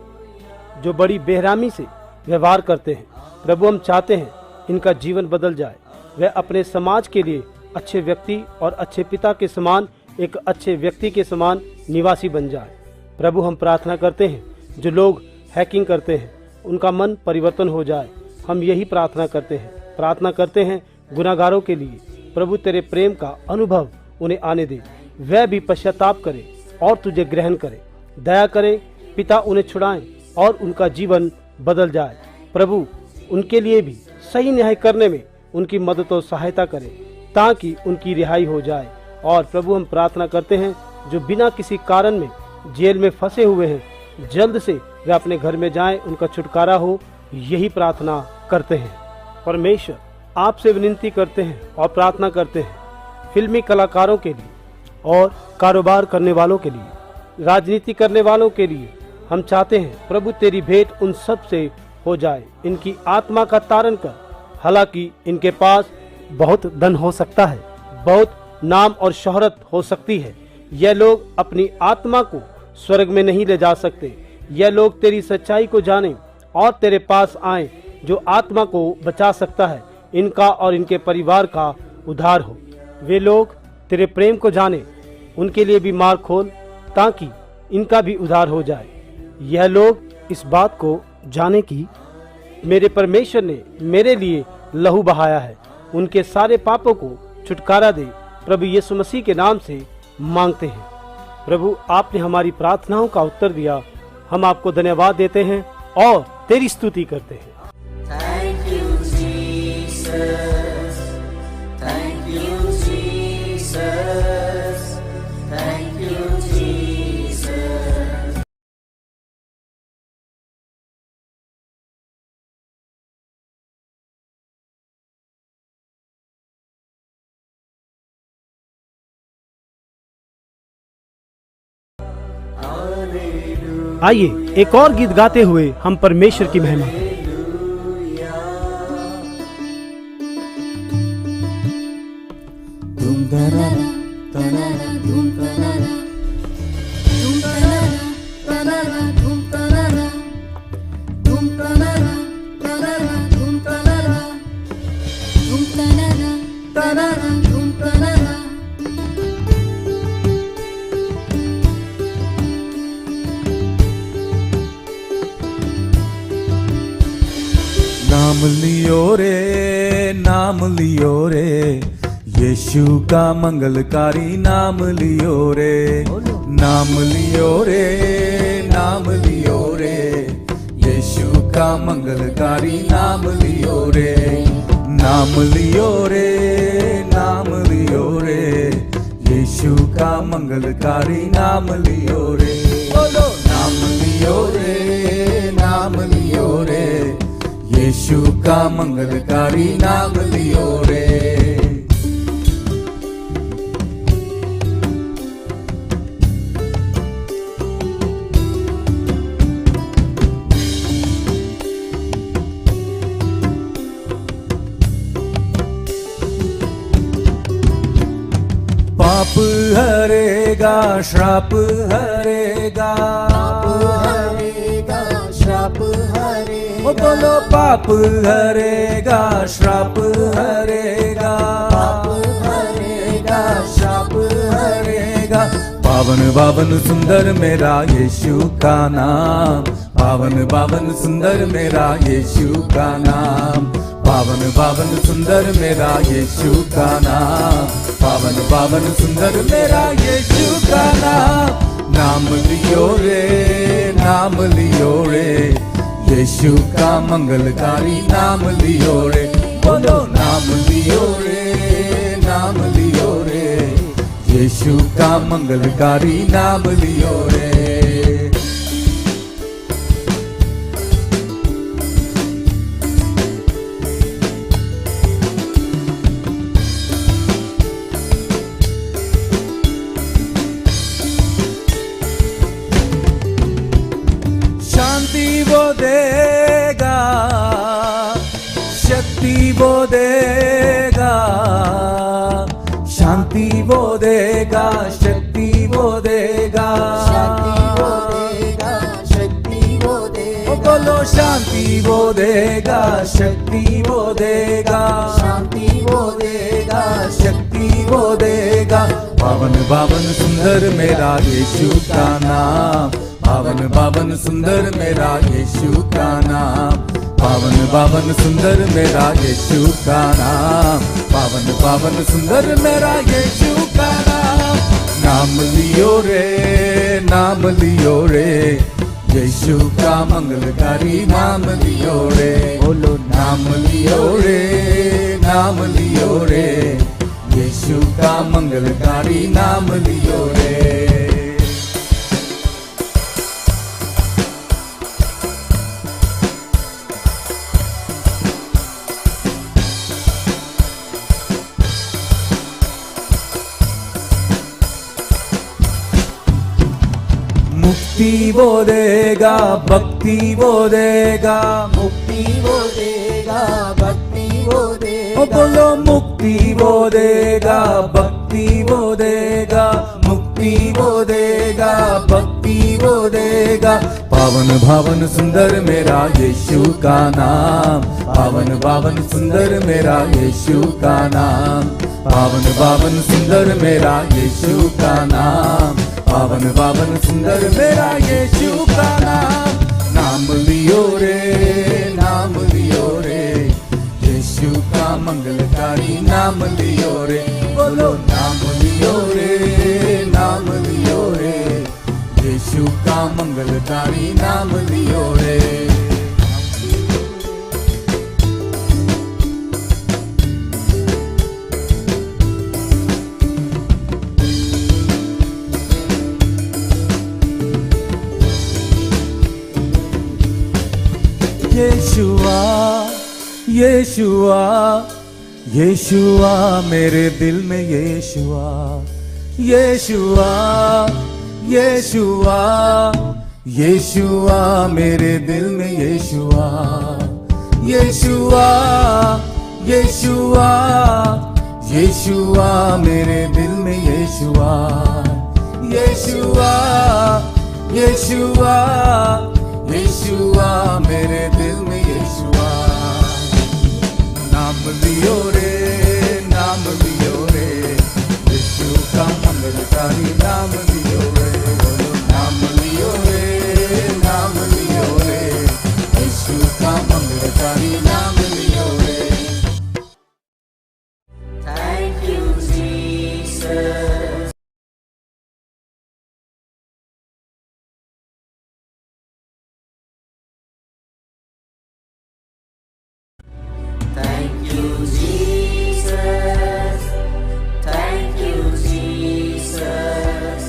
जो बड़ी बेरहमी से व्यवहार करते हैं। प्रभु, हम चाहते हैं इनका जीवन बदल जाए, वे अपने समाज के लिए अच्छे व्यक्ति और अच्छे पिता के समान, एक अच्छे व्यक्ति के समान निवासी बन जाए। प्रभु, हम प्रार्थना करते हैं जो लोग हैकिंग करते हैं, उनका मन परिवर्तन हो जाए। हम यही प्रार्थना करते हैं गुनाहगारों के लिए। प्रभु, तेरे प्रेम का अनुभव उन्हें आने दे, वह भी पश्चाताप करे और तुझे ग्रहण करे। दया करे पिता, उन्हें छुड़ाएं और उनका जीवन बदल जाए। प्रभु, उनके लिए भी सही न्याय करने में उनकी मदद और सहायता करें ताकि उनकी रिहाई हो जाए। और प्रभु, हम प्रार्थना करते हैं जो बिना किसी कारण में जेल में फंसे हुए हैं, जल्द से वे अपने घर में जाएं, उनका छुटकारा हो। यही प्रार्थना करते हैं परमेश्वर आपसे विनती करते हैं और प्रार्थना करते हैं फिल्मी कलाकारों के लिए और कारोबार करने वालों के लिए, राजनीति करने वालों के लिए। हम चाहते हैं प्रभु तेरी भेंट उन सब से हो जाए, इनकी आत्मा का तारण कर। हालांकि इनके पास बहुत धन हो सकता है, बहुत नाम और शोहरत हो सकती है, यह लोग अपनी आत्मा को स्वर्ग में नहीं ले जा सकते। यह लोग तेरी सच्चाई को जाने और तेरे पास आए जो आत्मा को बचा सकता है। इनका और इनके परिवार का उद्धार हो। वे लोग तेरे प्रेम को जाने, उनके लिए भी मार्ग खोल ताकि इनका भी उद्धार हो जाए। यह लोग इस बात को जाने कि मेरे परमेश्वर ने मेरे लिए लहू बहाया है, उनके सारे पापों को छुटकारा दे। प्रभु यीशु मसीह के नाम से मांगते हैं। प्रभु, आपने हमारी प्रार्थनाओं का उत्तर दिया। हम आपको धन्यवाद देते हैं और तेरी स्तुति करते हैं। Thank you, Jesus. Thank you, Jesus. Thank you, Jesus. आइए एक और गीत गाते हुए हम परमेश्वर की महिमा करें। Dum tarara, tarara, dum tarara, dum tarara, tarara, dum tarara, dum tarara, tarara, dum tarara, dum tarara, tarara, dum tarara. नाम लियो रे, नाम लियो रे, यीशु का मंगलकारी नाम लियो रे। नाम लियो रे, नाम लियो रे, यीशु का मंगलकारी नाम लियो रे। नाम लियो रे, नाम लियो रे, यीशु का मंगलकारी नाम लियो रे। बोलो नाम लियो रे, नाम लियो रे, यीशु का मंगलकारी नाम लियो रे। पाप हरेगा, श्राप हरेगा, हरेगा, श्राप हरेगा। ओ बोलो पाप हरेगा, श्राप हरेगा, पाप हरेगा, श्राप हरेगा। पावन पावन सुंदर मेरा यीशु का नाम, पावन पावन सुंदर मेरा यीशु का नाम, पावन पावन सुंदर मेरा यीशु का नाम, पावन पावन सुंदर मेरा यीशु का नाम। नाम लियो रे, नाम लियो रे, यीशु का मंगलकारी नाम लियो रे। बोलो नाम लियो रे, नाम लियो रे, यीशु का मंगलकारी नाम लियो रे। शांति वो देगा, शक्ति वो देगा, शांति वो देगा, शक्ति वो देगा, शक्ति वो देगा, शक्ति वो देगा। ओ बोलो शांति वो देगा, शक्ति वो देगा, शांति वो देगा, शक्ति वो देगा। पावन पावन सुंदर मेरा यीशु का नाम, पावन पावन सुंदर मेरा यीशु का नाम, पावन पावन सुंदर मेरा यीशु का नाम, पावन पावन सुंदर मेरा यीशु का नाम। नाम लियो रे, नाम लियो रे, यीशु का मंगलकारी नाम लियो रे। बोलो नाम लियो रे, नाम लियो रे, यीशु का मंगलकारी नाम लियो रे। वो देगा, भक्ति वो देगा, मुक्ति वो देगा, भक्ति वो देगा। ओ बोलो मुक्ति वो देगा, भक्ति वो देगा, मुक्ति वो देगा, भक्ति वो देगा। पावन भावन सुंदर मेरा यीशु का नाम, पावन पावन सुंदर मेरा यीशु का नाम, पावन पावन सुंदर मेरा यीशु का नाम, पावन पावन सुंदर मेरा यीशु का नाम। नाम लियो रे, नाम लियो रे, यीशु का मंगलकारी नाम लियो रे। बोलो नाम लियो रे, नाम लियो रे, यीशु का मंगलकारी नाम लियो रे। यीशुआ, यीशुआ, यीशुआ मेरे दिल में यीशुआ, यीशुआ, यीशुआ, यीशुआ मेरे दिल में यीशुआ, यीशुआ, यीशुआ, यीशुआ मेरे दिल में यीशुआ, यीशुआ, यीशुआ, यीशुआ मेरे दिल में यीशुआ। नाम लियो रे, नाम लियो रे, यीशु का मंगलकारी नाम लियो रे। बोलो नाम लियो रे, नाम लियो रे, यीशु का मंगलकारी नाम लियो रे। Thank you, Jesus. Thank you, Jesus. Thank you, Jesus.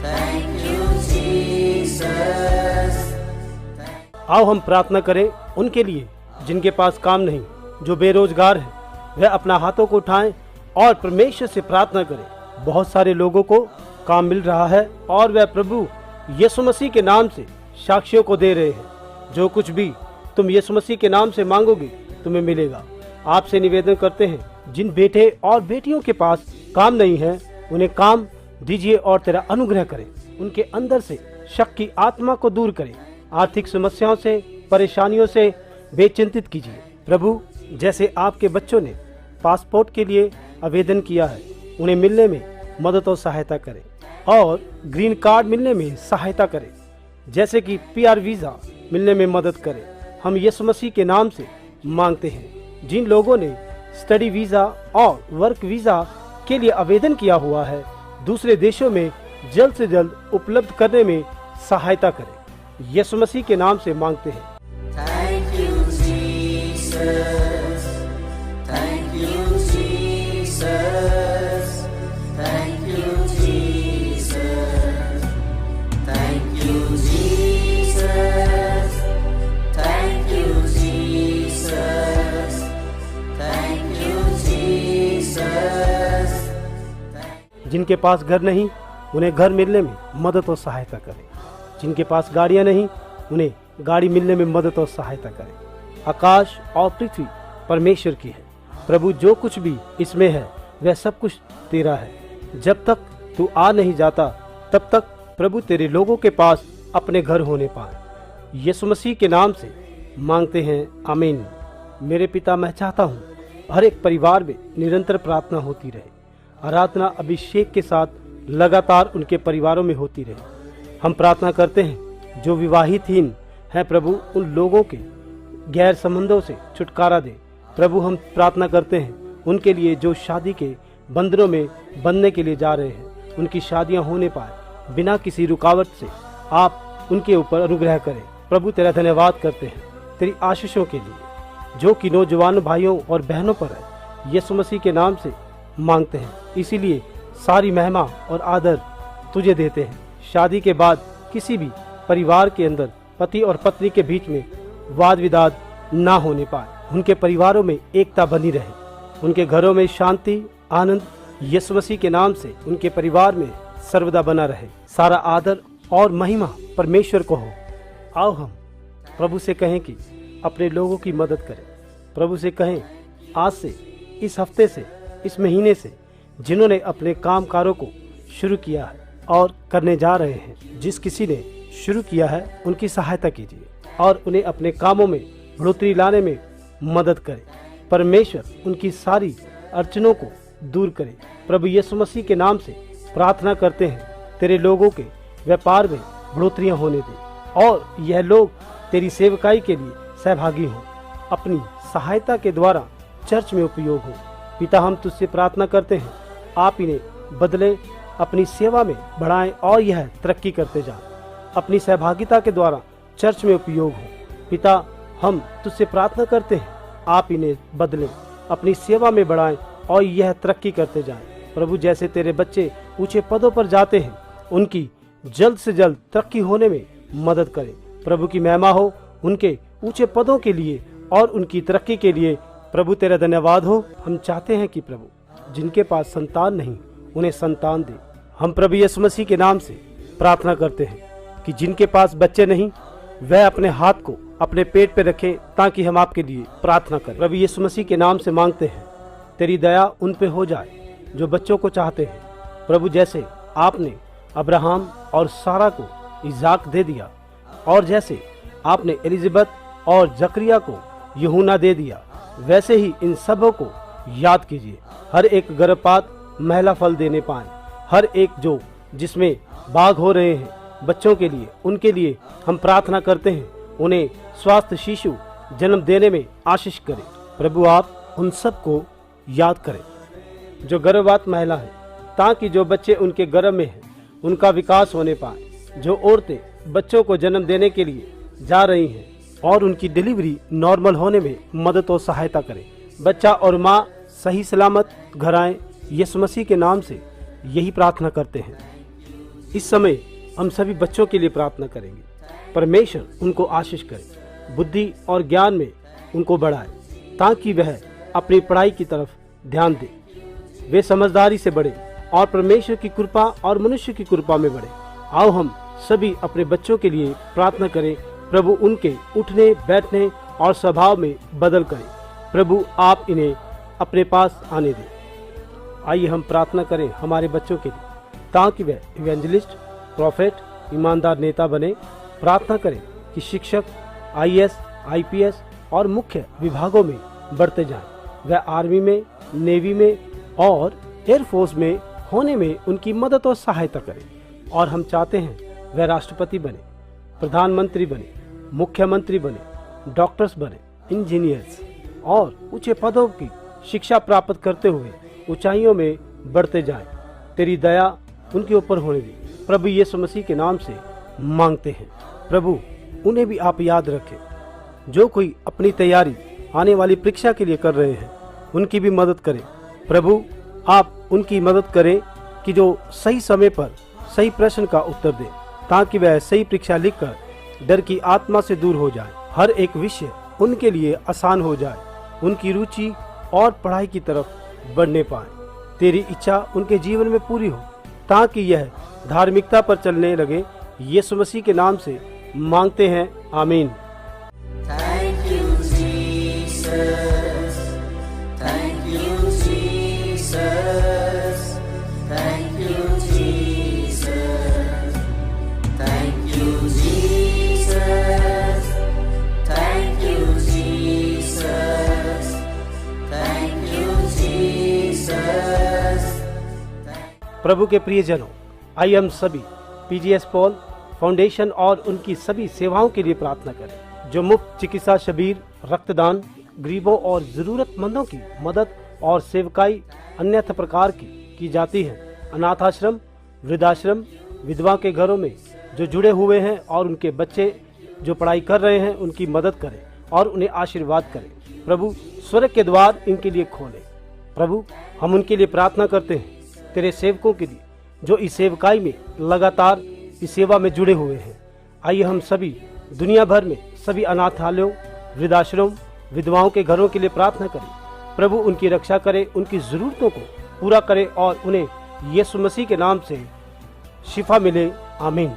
Thank you, Jesus. आओ हम प्रार्थना करें उनके लिए जिनके पास काम नहीं, जो बेरोजगार हैं। वह अपना हाथों को उठाएं और परमेश्वर से प्रार्थना करें। बहुत सारे लोगों को काम मिल रहा है और वह प्रभु यीशु मसीह के नाम से साक्षियों को दे रहे हैं। जो कुछ भी तुम यीशु मसीह के नाम से मांगोगे तुम्हें मिलेगा। आपसे निवेदन करते हैं जिन बेटे और बेटियों के पास काम नहीं है उन्हें काम दीजिए और तेरा अनुग्रह करें। उनके अंदर से शक की आत्मा को दूर करें। आर्थिक समस्याओं से, परेशानियों से बेचिंतित कीजिए। प्रभु जैसे आपके बच्चों ने पासपोर्ट के लिए आवेदन किया है उन्हें मिलने में मदद और सहायता करें और ग्रीन कार्ड मिलने में सहायता करें, जैसे कि PR वीज़ा मिलने में मदद करें। हम यीशु मसीह के नाम से मांगते हैं। जिन लोगों ने स्टडी वीज़ा और वर्क वीज़ा के लिए आवेदन किया हुआ है दूसरे देशों में जल्द से जल्द उपलब्ध करने में सहायता करें। यीशु मसीह के नाम से मांगते हैं। Thank you, Jesus. Thank you, Jesus. Thank you, Jesus. Thank you, Jesus. Thank you, Jesus. Thank you, Jesus. जिनके पास घर नहीं उन्हें घर मिलने में मदद और सहायता करें। जिनके पास गाड़ियां नहीं उन्हें गाड़ी मिलने में मदद और सहायता करें। आकाश और पृथ्वी परमेश्वर की है। प्रभु जो कुछ भी इसमें है वह सब कुछ तेरा है। जब तक तू आ नहीं जाता तब तक प्रभु तेरे लोगों के पास अपने घर होने पाए। यीशु मसीह के नाम से मांगते हैं, आमीन। मेरे पिता, मैं चाहता हूँ हर एक परिवार में निरंतर प्रार्थना होती रहे। आराधना अभिषेक के साथ लगातार उनके परिवारों में होती रहे। हम प्रार्थना करते हैं जो विवाहितहीन हैं प्रभु उन लोगों के गैर संबंधों से छुटकारा दे। प्रभु हम प्रार्थना करते हैं उनके लिए जो शादी के बंधनों में बंधने के लिए जा रहे हैं, उनकी शादियां होने पाए बिना किसी रुकावट से। आप उनके ऊपर अनुग्रह करें। प्रभु तेरा धन्यवाद करते हैं तेरी आशीषों के लिए जो कि नौजवान भाइयों और बहनों पर है। यीशु मसीह के नाम से मांगते हैं, इसीलिए सारी महिमा और आदर तुझे देते हैं। शादी के बाद किसी भी परिवार के अंदर पति और पत्नी के बीच में वाद विवाद ना होने पाए। उनके परिवारों में एकता बनी रहे। उनके घरों में शांति, आनंद यीशु मसीह के नाम से उनके परिवार में सर्वदा बना रहे। सारा आदर और महिमा परमेश्वर को हो। आओ हम प्रभु से कहें कि अपने लोगों की मदद करें। प्रभु से कहें आज से, इस हफ्ते से, इस महीने से जिन्होंने अपने कामकारों को शुरू किया है और करने जा रहे हैं, जिस किसी ने शुरू किया है उनकी सहायता कीजिए और उन्हें अपने कामों में बढ़ोतरी लाने में मदद करें। परमेश्वर उनकी सारी अड़चनों को दूर करे। प्रभु यीशु मसीह के नाम से प्रार्थना करते हैं, तेरे लोगों के व्यापार में बढ़ोतरियां होने दे और यह लोग तेरी सेवकाई के लिए सहभागी हों, अपनी सहायता के द्वारा चर्च में उपयोग हो। पिता, हम तुझसे प्रार्थना करते हैं, आप इन्हें बदले, अपनी सेवा में बढ़ाएं और यह तरक्की करते जाएं, अपनी सहभागिता के द्वारा चर्च में उपयोग हो। पिता, हम तुझसे प्रार्थना करते हैं, आप इन्हें बदलें, अपनी सेवा में बढ़ाएं और यह तरक्की करते जाएं। प्रभु, जैसे तेरे बच्चे ऊंचे पदों पर जाते हैं, उनकी जल्द से जल्द तरक्की होने में मदद करें। प्रभु की महिमा हो उनके ऊंचे पदों के लिए और उनकी तरक्की के लिए। प्रभु, तेरा धन्यवाद हो। हम चाहते हैं कि प्रभु, जिनके पास संतान नहीं उन्हें संतान दे। हम प्रभु यीशु मसीह के नाम से प्रार्थना करते हैं कि जिनके पास बच्चे नहीं, वह अपने हाथ को अपने पेट पे रखें ताकि हम आपके लिए प्रार्थना करें। प्रभु यीशु मसीह के नाम से मांगते हैं, तेरी दया उन पे हो जाए जो बच्चों को चाहते हैं। प्रभु, जैसे आपने अब्राहम और सारा को इजाक दे दिया और जैसे आपने एलिजाबेथ और जकरिया को यूहन्ना दे दिया, वैसे ही इन सबों को याद कीजिए। हर एक गर्भपात महिला फल देने पाए, हर एक जो जिसमें बाघ हो रहे हैं बच्चों के लिए, उनके लिए हम प्रार्थना करते हैं, उन्हें स्वास्थ्य शिशु जन्म देने में आशीष करें। प्रभु, आप उन सब को याद करें जो गर्भवती महिला है, ताकि जो बच्चे उनके गर्भ में हैं उनका विकास होने पाए। जो औरतें बच्चों को जन्म देने के लिए जा रही हैं और उनकी डिलीवरी नॉर्मल होने में मदद और सहायता करें। बच्चा और माँ सही सलामत घर आए। यीशु मसीह के नाम से यही प्रार्थना करते हैं। इस समय हम सभी बच्चों के लिए प्रार्थना करेंगे। परमेश्वर उनको आशीष करे, बुद्धि और ज्ञान में उनको बढ़ाए, ताकि वह अपनी पढ़ाई की तरफ ध्यान दे, वे समझदारी से बढ़े और परमेश्वर की कृपा और मनुष्य की कृपा में बढ़े। आओ हम सभी अपने बच्चों के लिए प्रार्थना करें। प्रभु, उनके उठने बैठने और स्वभाव में बदल करें। प्रभु, आप इन्हें अपने पास आने दें। आइए हम प्रार्थना करें हमारे बच्चों के लिए, ताकि वह इवेंजलिस्ट, प्रॉफेट, ईमानदार नेता बने। प्रार्थना करें कि शिक्षक, IAS, IPS और मुख्य विभागों में बढ़ते जाएं। वह आर्मी में, नेवी में और एयरफोर्स में होने में उनकी मदद और सहायता करें। और हम चाहते हैं वह राष्ट्रपति बने, प्रधानमंत्री बने, मुख्यमंत्री बने, डॉक्टर्स बने, इंजीनियर्स और ऊंचे पदों की शिक्षा प्राप्त करते हुए ऊंचाइयों में बढ़ते जाएं। तेरी दया उनके ऊपर होने दी। प्रभु यीशु मसीह के नाम से मांगते हैं। प्रभु, उन्हें भी आप याद रखें। जो कोई अपनी तैयारी आने वाली परीक्षा के लिए कर रहे हैं, उनकी भी मदद करें। प्रभु, आप उनकी मदद करें कि जो सही समय पर सही प्रश्न का उत्तर दें, ताकि वह सही परीक्षा लिखकर डर की आत्मा से दूर हो जाए। हर एक विषय उनके लिए आसान हो जाए, उनकी रुचि और पढ़ाई की तरफ बढ़ने पाए। तेरी इच्छा उनके जीवन में पूरी हो, ताकि यह धार्मिकता पर चलने लगे। यीशु मसीह के नाम से मांगते हैं, आमीन। Thank you, Jesus. Thank you, Jesus. Thank you, Jesus. Thank you, Jesus. Thank you, Jesus. Thank you, Jesus. प्रभु के प्रियजनों, आइए हम सभी PGS पॉल फाउंडेशन और उनकी सभी सेवाओं के लिए प्रार्थना करें, जो मुफ्त चिकित्सा शिविर, रक्तदान, गरीबों और जरूरतमंदों की मदद और सेवकाई अन्यथा प्रकार की जाती है। अनाथ आश्रम, वृद्धाश्रम, विधवा के घरों में जो जुड़े हुए हैं और उनके बच्चे जो पढ़ाई कर रहे हैं, उनकी मदद करें और उन्हें आशीर्वाद करें। प्रभु, स्वर्ग के द्वार इनके लिए खोले। प्रभु, हम उनके लिए प्रार्थना करते हैं, तेरे सेवकों के लिए जो इस सेवकाई में लगातार इस सेवा में जुड़े हुए हैं। आइए हम सभी दुनिया भर में सभी अनाथालयों, वृद्धाश्रम, विधवाओं के घरों के लिए प्रार्थना करें। प्रभु, उनकी रक्षा करे, उनकी जरूरतों को पूरा करे और उन्हें यीशु मसीह के नाम से शिफा मिले, आमीन।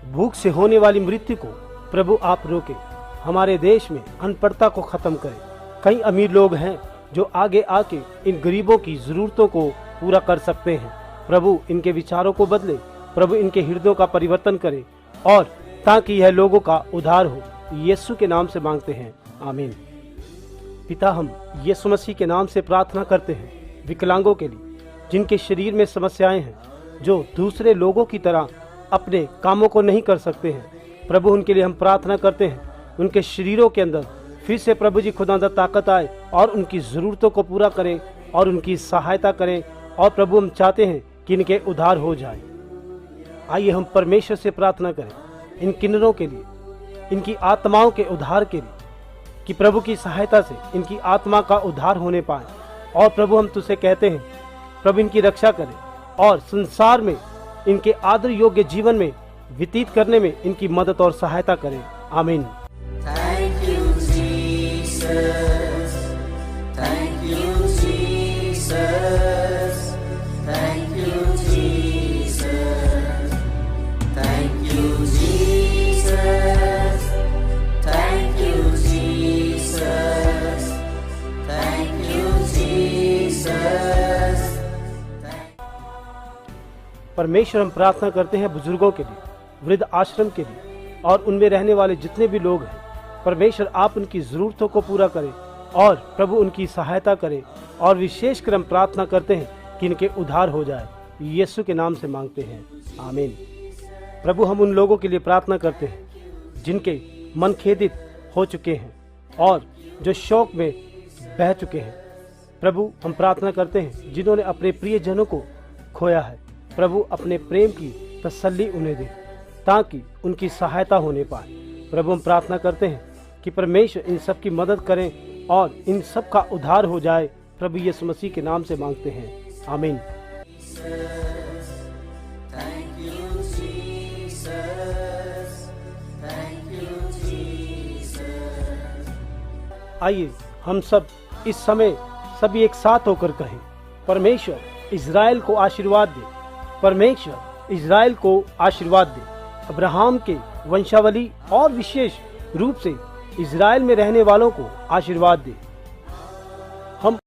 भूख से होने वाली मृत्यु को प्रभु आप रोके। हमारे देश में अनपढ़ता को खत्म करें। कई अमीर लोग हैं जो आगे आके इन गरीबों की जरूरतों को पूरा कर सकते हैं। प्रभु इनके विचारों को बदले, प्रभु इनके हृदयों का परिवर्तन करे और ताकि यह लोगों का उद्धार हो। यीशु के नाम से मांगते हैं, आमीन। पिता, हम यीशु मसीह के नाम से प्रार्थना करते हैं विकलांगों के लिए, जिनके शरीर में समस्याएं हैं, जो दूसरे लोगों की तरह अपने कामों को नहीं कर सकते हैं। प्रभु उनके लिए हम प्रार्थना करते हैं, उनके शरीरों के अंदर फिर से प्रभु जी खुदा ताकत आए और उनकी ज़रूरतों को पूरा करें और उनकी सहायता करें। और प्रभु हम चाहते हैं कि इनके उद्धार हो जाए। आइए हम परमेश्वर से प्रार्थना करें इन किन्नरों के लिए, इनकी आत्माओं के उद्धार के लिए, कि प्रभु की सहायता से इनकी आत्मा का उद्धार होने पाए। और प्रभु हम तुझसे कहते हैं, प्रभु इनकी रक्षा करें और संसार में इनके आदर योग्य जीवन में व्यतीत करने में इनकी मदद और सहायता करें, आमीन। Thank you, Jesus. Thank you, Jesus. Thank you, Jesus. Thank you, Jesus. Thank you, Jesus. Thank you, Jesus. परमेश्वर हम प्रार्थना करते हैं बुजुर्गों के लिए, वृद्ध आश्रम के लिए और उनमें रहने वाले जितने भी लोग हैं। परमेश्वर आप उनकी ज़रूरतों को पूरा करें और प्रभु उनकी सहायता करें। और विशेषकर हम प्रार्थना करते हैं कि इनके उद्धार हो जाए। यीशु के नाम से मांगते हैं, आमीन। प्रभु हम उन लोगों के लिए प्रार्थना करते हैं जिनके मन खेदित हो चुके हैं और जो शोक में बह चुके हैं। प्रभु हम प्रार्थना करते हैं जिन्होंने अपने प्रियजनों को खोया है। प्रभु अपने प्रेम की तसल्ली उन्हें दे ताकि उनकी सहायता होने पाए। प्रभु हम प्रार्थना करते हैं कि परमेश्वर इन सब की मदद करें और इन सब का उद्धार हो जाए। प्रभु यीशु मसीह के नाम से मांगते हैं, आमीन। Thank you, Jesus. Thank you, Jesus. आइए हम सब इस समय सभी एक साथ होकर कहें, परमेश्वर इज़राइल को आशीर्वाद दे, परमेश्वर इज़राइल को आशीर्वाद दे। अब्राहम के वंशावली और विशेष रूप से इज़राइल में रहने वालों को आशीर्वाद दे। हम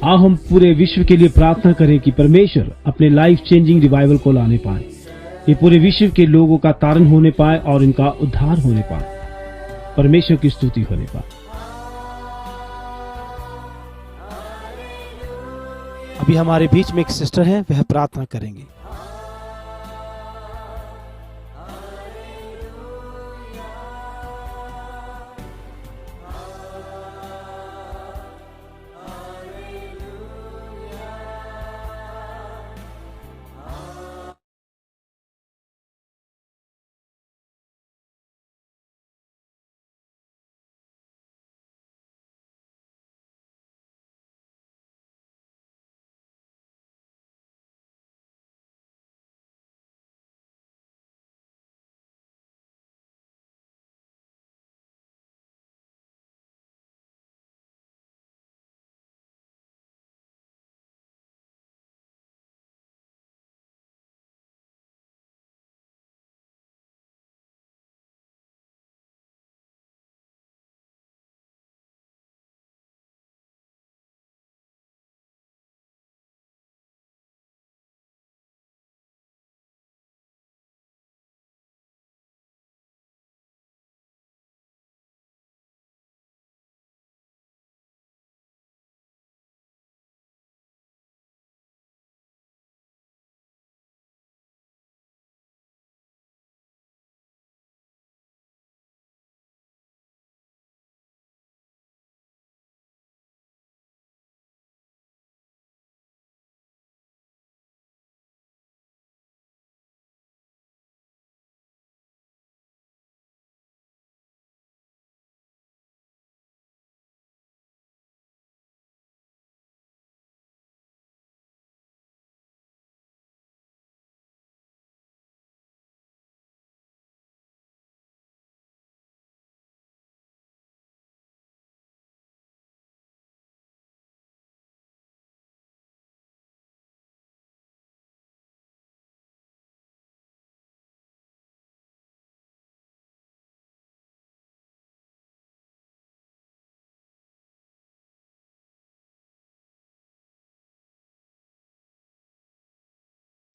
आओ हम पूरे विश्व के लिए प्रार्थना करें कि परमेश्वर अपने लाइफ चेंजिंग रिवाइवल को लाने पाए, ये पूरे विश्व के लोगों का तारण होने पाए और इनका उद्धार होने पाए। परमेश्वर की स्तुति होने पाए। अभी हमारे बीच में एक सिस्टर है, वह प्रार्थना करेंगे।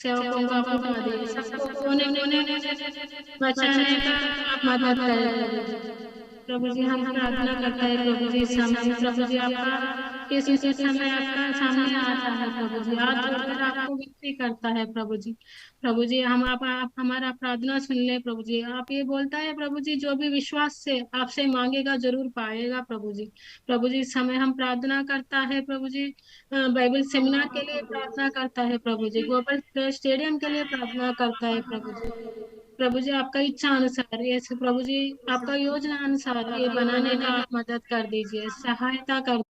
सेवकों को आप उठा दिए, सबको कोने कोने में बचाने का आप मदद करें प्रभु जी। हम प्रार्थना करते हैं प्रभु जी, इस समय प्रभु जी आपका किसी समय आपका सामने आता है प्रभु जी, हाथ जोड़कर आपको विनती करता है प्रभु जी। प्रभु जी हम आप हमारा प्रार्थना सुन ले प्रभु जी। आप ये बोलता है प्रभु जी, जो भी विश्वास से आपसे मांगेगा जरूर पाएगा प्रभु जी। प्रभु जी इस समय हम प्रार्थना करता है प्रभु जी, बाइबल सेमिनार के लिए प्रार्थना करता है प्रभु जी, गोपाल स्टेडियम के लिए प्रार्थना करता है प्रभु जी। प्रभु जी आपका इच्छा अनुसार ये प्रभु जी आपका योजना अनुसार ये बनाने का आप मदद कर दीजिए, सहायता कर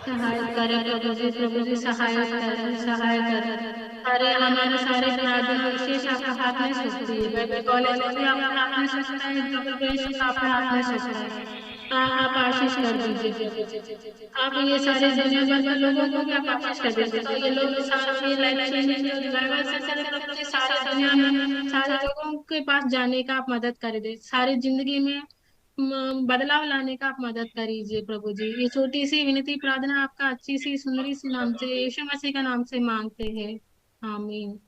सहायता करें प्रभु जी। प्रभु जी सहायता करें, सहायता करें। अरे हमारे सारे प्रार्थना विशेष आपका हाथ में सौंपती है, बाइबल कॉलेज में भी आपका हाथ में सौंपता है, डबल बेस आपका हाथ में सौंपता है। आप आशीष कर दीजिए, आप ये सारे दुनिया भर के लोगों को भी आप आशीष कर दीजिए। तो ये लोग सारे लाइफ चेंजिंग जो रिवाइवल सेंटर है प्रभु जी, सारे दुनिया में सारे लोगों के पास जाने का आप मदद कर दे, सारी जिंदगी में बदलाव लाने का आप मदद करीजिए प्रभु जी। ये छोटी सी विनती प्रार्थना आपका अच्छी सी सुंदरी सी नाम से यीशु मसीह का नाम से मांगते हैं, आमीन।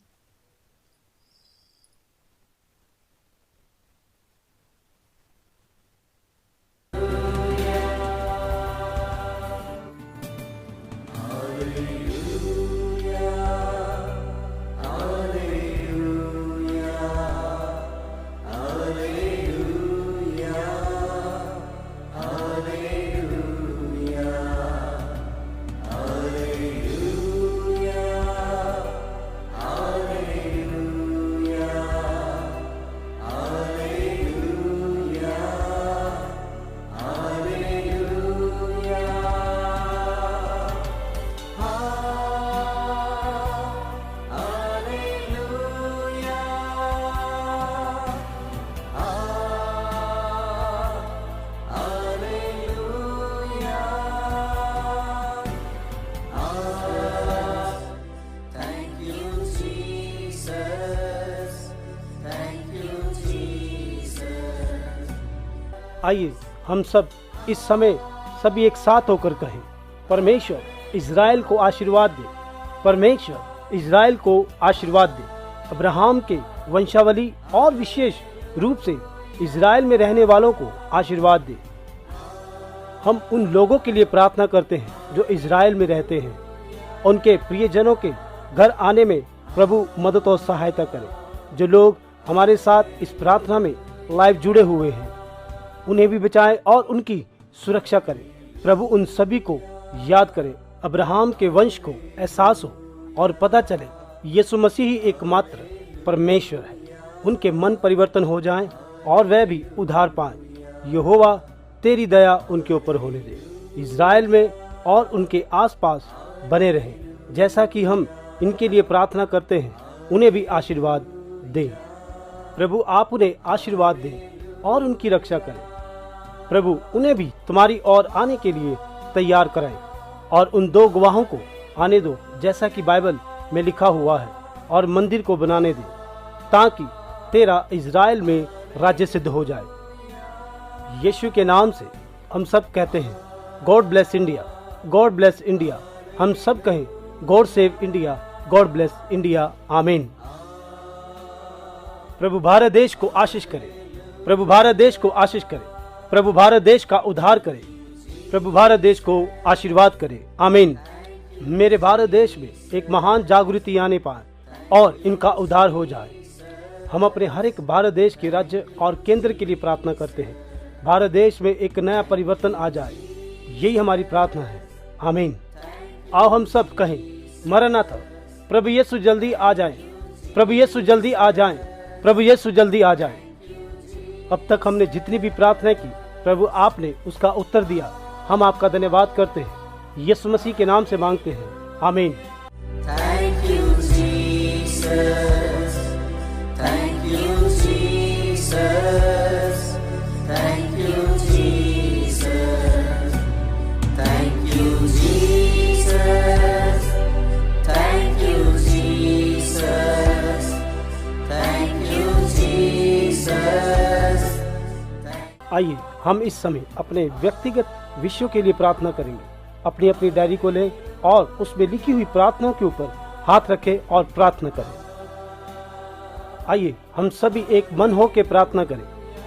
आइए हम सब इस समय सभी एक साथ होकर कहें, परमेश्वर इज़राइल को आशीर्वाद दे, परमेश्वर इज़राइल को आशीर्वाद दे। अब्राहम के वंशावली और विशेष रूप से इज़राइल में रहने वालों को आशीर्वाद दे। हम उन लोगों के लिए प्रार्थना करते हैं जो इज़राइल में रहते हैं, उनके प्रियजनों के घर आने में प्रभु मदद और सहायता करे। जो लोग हमारे साथ इस प्रार्थना में लाइव जुड़े हुए हैं, उन्हें भी बचाए और उनकी सुरक्षा करे। प्रभु उन सभी को याद करे। अब्राहम के वंश को एहसास हो और पता चले यीशु मसीह ही एकमात्र परमेश्वर है। उनके मन परिवर्तन हो जाएं और वह भी उद्धार पाएं। यहोवा तेरी दया उनके ऊपर होने दे, इज़राइल में और उनके आसपास बने रहें। जैसा कि हम इनके लिए प्रार्थना करते हैं, उन्हें भी आशीर्वाद दें। प्रभु आप उन्हें आशीर्वाद दें और उनकी रक्षा करें। प्रभु उन्हें भी तुम्हारी ओर आने के लिए तैयार कराएं और उन दो गवाहों को आने दो जैसा कि बाइबल में लिखा हुआ है, और मंदिर को बनाने दे ताकि तेरा इज़राइल में राज्य सिद्ध हो जाए। यीशु के नाम से हम सब कहते हैं, God bless India, God bless India. हम सब कहें, God save India, God bless India, आमीन। प्रभु भारत देश को आशीष करे, प्रभु भारत देश को आशीष करे, प्रभु भारत देश का उद्धार करे, प्रभु भारत देश को आशीर्वाद करे, आमीन। मेरे भारत देश में एक महान जागृति आने पाए और इनका उद्धार हो जाए। हम अपने हर एक भारत देश के राज्य और केंद्र के लिए प्रार्थना करते हैं। भारत देश में एक नया परिवर्तन आ जाए, यही हमारी प्रार्थना है, आमीन। आओ हम सब कहें, मरनाथा, प्रभु यीशु जल्दी आ जाए, प्रभु यीशु जल्दी आ जाए, प्रभु यीशु जल्दी आ जाए। अब तक हमने जितनी भी प्रार्थना की प्रभु आपने उसका उत्तर दिया। हम आपका धन्यवाद करते हैं, यीशु मसीह के नाम से मांगते हैं, आमीन। Thank you, Jesus. Thank you, Jesus. Thank you, Jesus. Thank you, Jesus. Thank you, Jesus. Thank you, Jesus. आइए हम इस समय अपने व्यक्तिगत विषयों के लिए प्रार्थना करेंगे। अपनी अपनी डायरी को लें और उसमें लिखी हुई प्रार्थनाओं के ऊपर हाथ रखें और प्रार्थना करें। आइए हम सभी एक मन हो के प्रार्थना करें।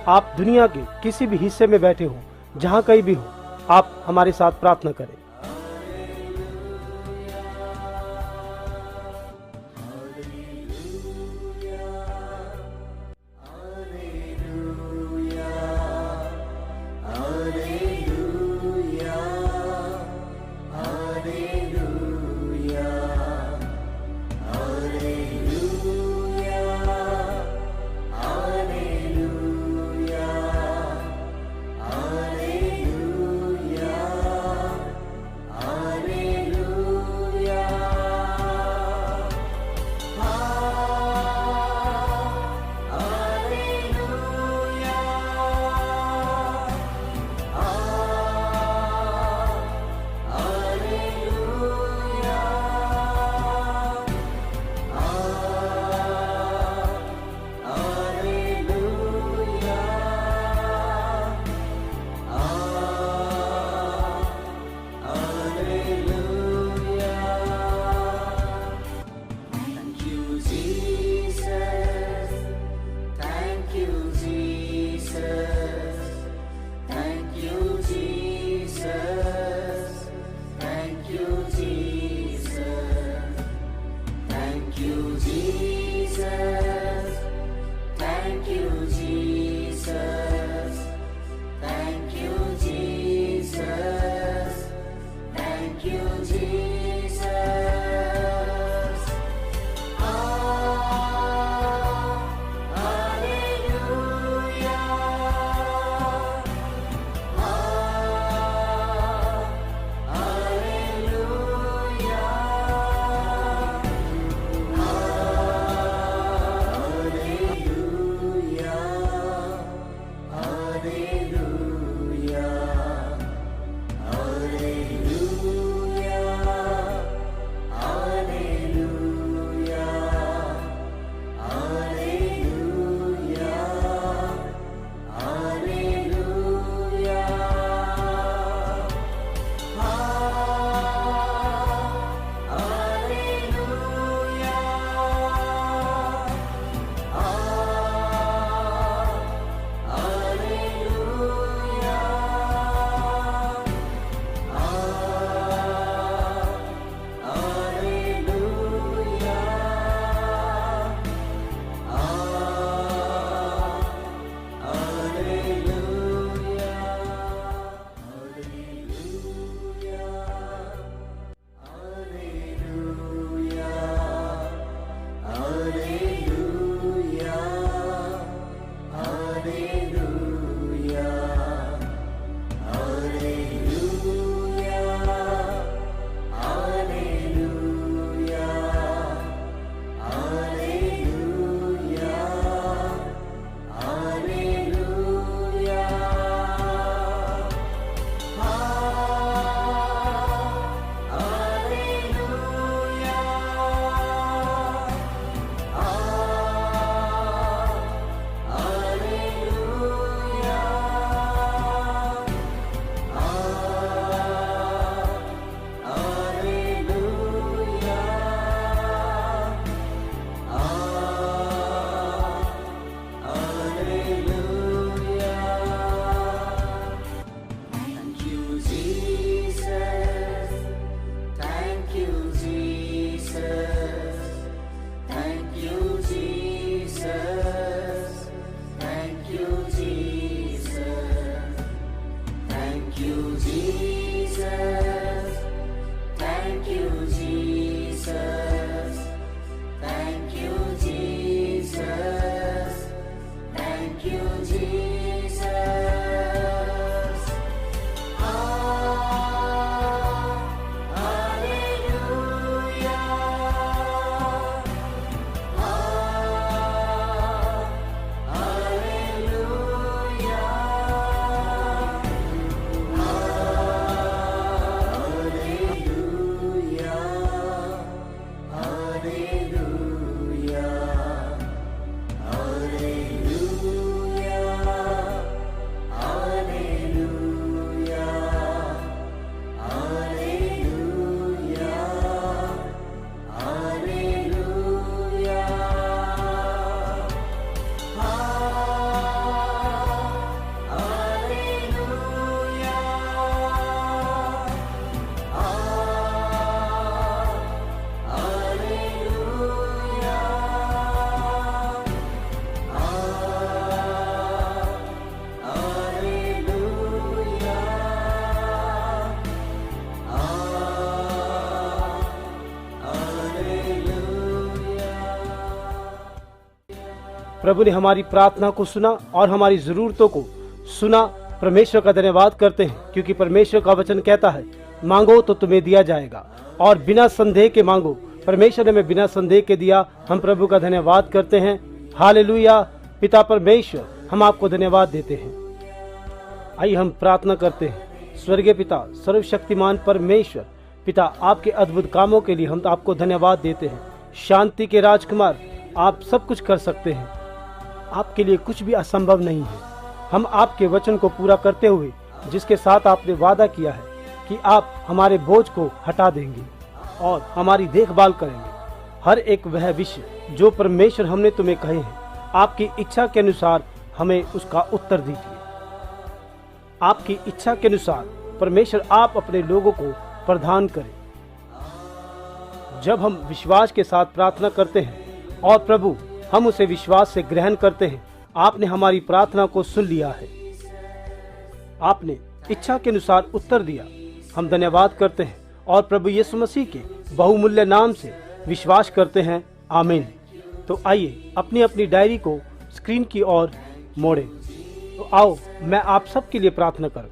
आप दुनिया के किसी भी हिस्से में बैठे हो, जहां कहीं भी हो, आप हमारे साथ प्रार्थना करें। प्रभु ने हमारी प्रार्थना को सुना और हमारी जरूरतों को सुना। परमेश्वर का धन्यवाद करते हैं, क्योंकि परमेश्वर का वचन कहता है मांगो तो तुम्हें दिया जाएगा और बिना संदेह के मांगो। परमेश्वर ने हमें बिना संदेह के दिया। हम प्रभु का धन्यवाद करते हैं। हालेलुया। पिता परमेश्वर, हम आपको धन्यवाद देते हैं। आइए हम प्रार्थना करते हैं। स्वर्गीय पिता, सर्वशक्तिमान परमेश्वर पिता, आपके अद्भुत कामों के लिए हम आपको धन्यवाद देते हैं। शांति के राजकुमार, आप सब कुछ कर सकते हैं, आपके लिए कुछ भी असंभव नहीं है। हम आपके वचन को पूरा करते हुए, जिसके साथ आपने वादा किया है कि आप हमारे बोझ को हटा देंगे और हमारी देखभाल करेंगे, हर एक वह विषय जो परमेश्वर हमने तुम्हें कहे हैं, आपकी इच्छा के अनुसार हमें उसका उत्तर दीजिए। आपकी इच्छा के अनुसार परमेश्वर आप अपने लोगों को प्रदान करें। जब हम विश्वास के साथ प्रार्थना करते हैं और प्रभु हम उसे विश्वास से ग्रहण करते हैं, आपने हमारी प्रार्थना को सुन लिया है, आपने इच्छा के अनुसार उत्तर दिया। हम धन्यवाद करते हैं और प्रभु यीशु मसीह के बहुमूल्य नाम से विश्वास करते हैं। आमीन। तो आइए अपनी अपनी डायरी को स्क्रीन की ओर मोड़ें। तो आओ मैं आप सबके लिए प्रार्थना करूं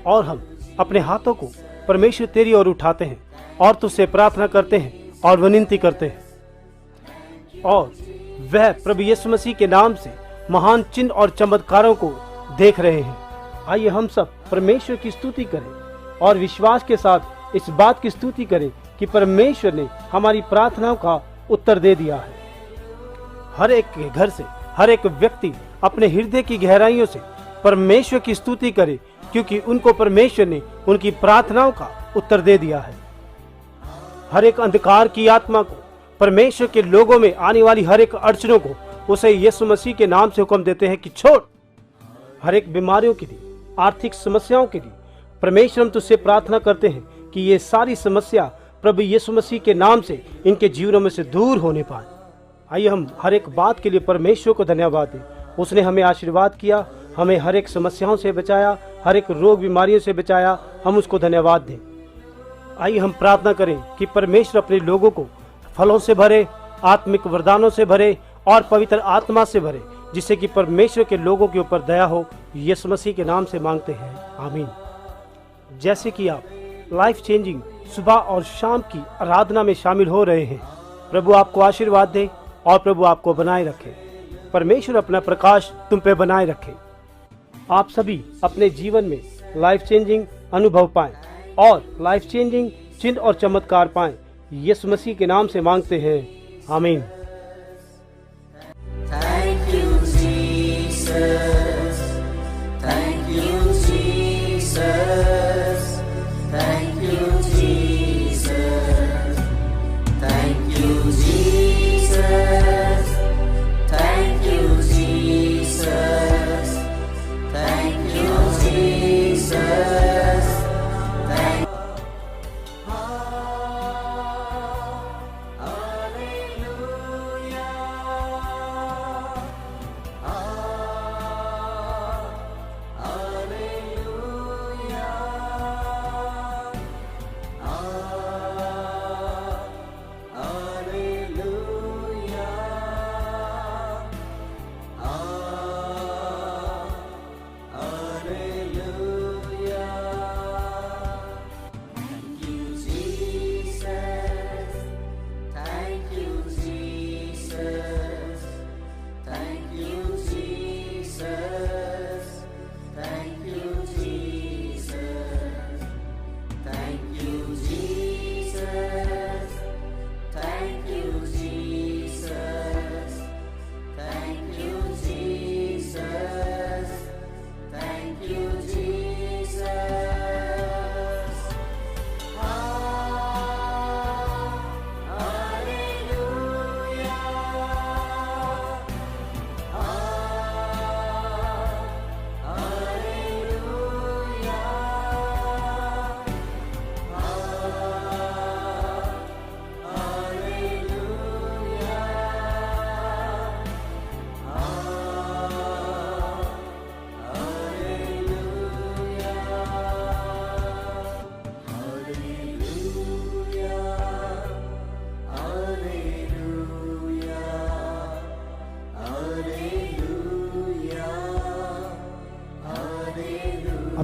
और हम अपने हाथों को परमेश्वर तेरी ओर उठाते हैं और तुझसे प्रार्थना करते हैं और विनती करते हैं। और वह प्रभु यीशु मसीह के नाम से महान चिन्ह और चमत्कारों को देख रहे हैं। आइए हम सब परमेश्वर की स्तुति करें और विश्वास के साथ इस बात की स्तुति करें कि परमेश्वर ने हमारी प्रार्थनाओं का उत्तर दे दिया है। हर एक के घर से हर एक व्यक्ति अपने हृदय की गहराइयों से परमेश्वर की स्तुति करे, क्योंकि उनको परमेश्वर ने उनकी प्रार्थनाओं का उत्तर दे दिया है। हर एक अंधकार की आत्मा को, परमेश्वर के लोगों में आने वाली हर एक अड़चनों को उसे यीशु मसीह के नाम से हुक्म देते हैं कि छोड़। हर एक बीमारियों के लिए, आर्थिक समस्याओं के लिए परमेश्वर हम तुझसे प्रार्थना करते हैं कि ये सारी समस्या प्रभु यीशु मसीह के नाम से इनके जीवनों में से दूर होने पाए। आइए हम हर एक बात के लिए परमेश्वर को धन्यवाद दें। उसने हमें आशीर्वाद किया, हमें हर एक समस्याओं से बचाया, हर एक रोग बीमारियों से बचाया। हम उसको धन्यवाद दें। आइए हम प्रार्थना करें कि परमेश्वर अपने लोगों को फलों से भरे, आत्मिक वरदानों से भरे और पवित्र आत्मा से भरे, जिससे कि परमेश्वर के लोगों के ऊपर दया हो। यीशु मसीह के नाम से मांगते हैं, आमीन। जैसे कि आप लाइफ चेंजिंग सुबह और शाम की आराधना में शामिल हो रहे हैं, प्रभु आपको आशीर्वाद दे और प्रभु आपको बनाए रखे। परमेश्वर अपना प्रकाश तुम पे बनाए रखे। आप सभी अपने जीवन में लाइफ चेंजिंग अनुभव पाएं और लाइफ चेंजिंग चिन्ह और चमत्कार पाएं। यीशु मसीह के नाम से मांगते हैं, आमीन। Thank you, Jesus. Thank you, Jesus. Thank you, Jesus. Thank you, Jesus. Thank you, Jesus. Thank you, Jesus. Thank Hallelujah.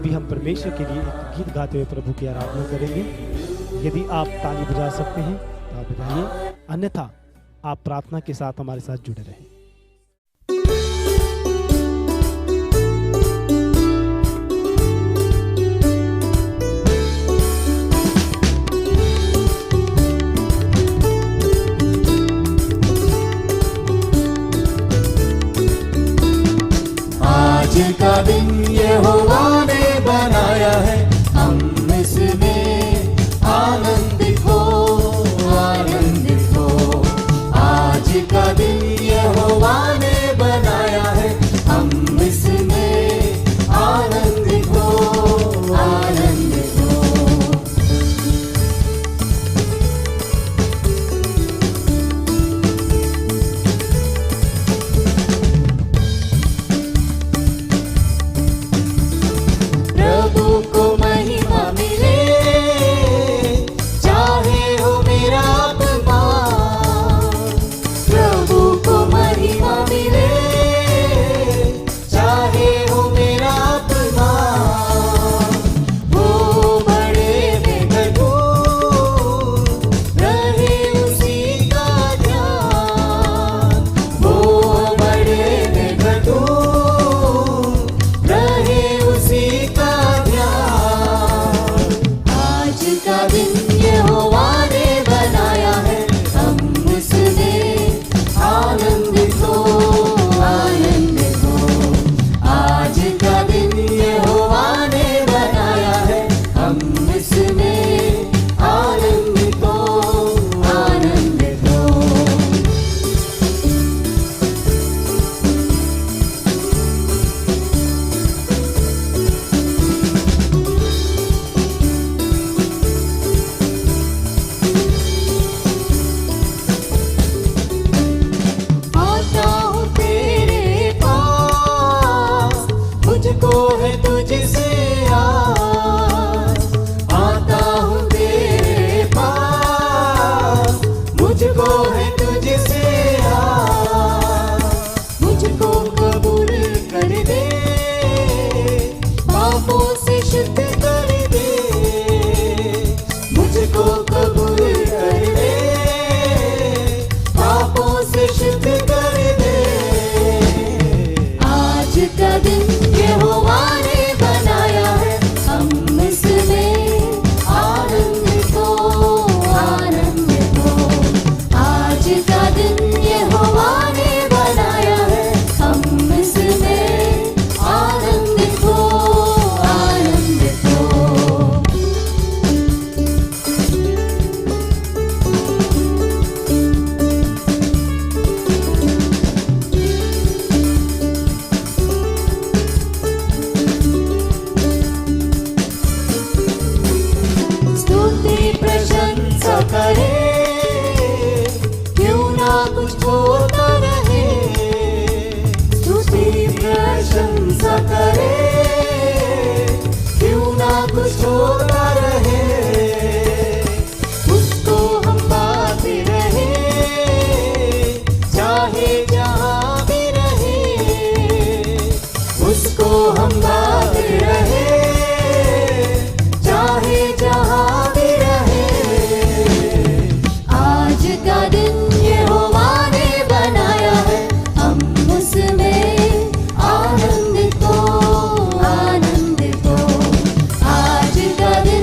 अभी हम परमेश्वर के लिए एक गीत गाते हुए प्रभु की आराधना करेंगे। यदि आप ताली बजा सकते हैं तो आप बजाइए, अन्यथा आप प्रार्थना के साथ हमारे साथ जुड़े रहें। आज का दिन यहोवा ने बनाया है, हम इसमें आनंदित हो, आनंदित हो। आज का दिन यहोवा ने बनाया है, हम इसमें आनंदित हो, आनंदित हो। प्रभु को महिमा मिले, चाहे हो मेरा आत्मा। प्रभु को महिमा मिले, चाहे हो मेरा आत्मा। वो बड़े में घटू, रहे उसी का ध्यान। वो बड़े में घटू, रहे उसी का ध्यान। आज का दिन यहोवा ने बनाया है, हम इसमें आनंदित हो, आनंदित हो। आज का दिन यहोवा ने बनाया है, हम इसमें आनंदित हो, आनंदित हो। आता हूँ तेरे पास, मुझको है तुझसे आस। आता हूँ तेरे पास, मुझको है तुझसे आस। मुझको कबूल कर दे, पापों से शुद्ध कर दे। मुझको कबूल कर दे, पापों से शुद्ध कर दे। आज का दिन यहोवा ने बनाया है, हम इसमें आनंदित हो, आनंदित हो। आज का दिन यहोवा ने बनाया है, हम इसमें आनंदित हो, आनंदित हो। स्तुति प्रशंसा करे, क्यों ना कुछ होता रहे। स्तुति प्रशंसा करे, क्यों ना कुछ होता रहे। उसको हम पाते रहे, चाहे जहाँ भी रहे। उसको हम पाते रहे, चाहे जहाँ भी रहे। आज का दिन यहोवा ने बनाया है, हम उसमें आनंदित हो, आनंदित हो। आज का दिन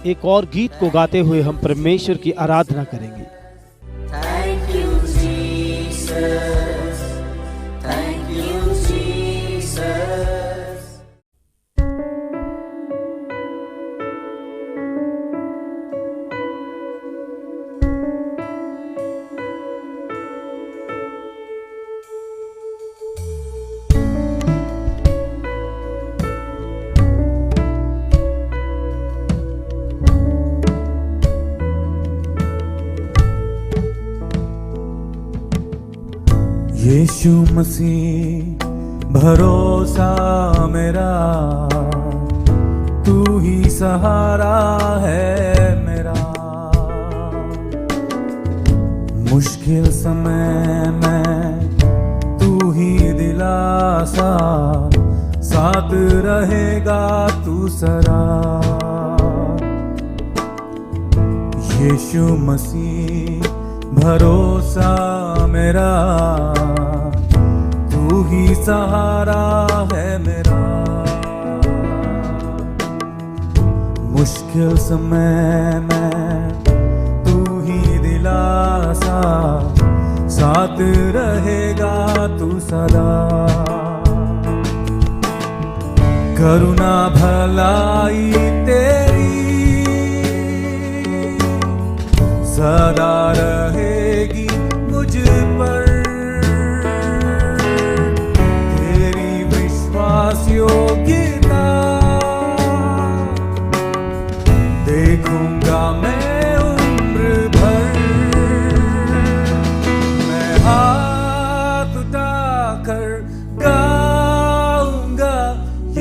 एक और गीत को गाते हुए हम परमेश्वर की आराधना करेंगे। Thank you, Jesus. Thank you, Jesus. यीशु मसीह भरोसा मेरा, तू ही सहारा है मेरा। मुश्किल समय में तू ही दिलासा, साथ रहेगा तू सदा। यीशु मसीह भरोसा मेरा, तू ही सहारा है मेरा। मुश्किल समय में तू ही दिलासा, साथ रहेगा तू सदा। करुणा भलाई तेरी सदा रहेगी मुझ पर, तेरी विश्वास योग्यता देखूंगा मैं उम्र भर। मैं हाथ उठाकर गाऊंगा,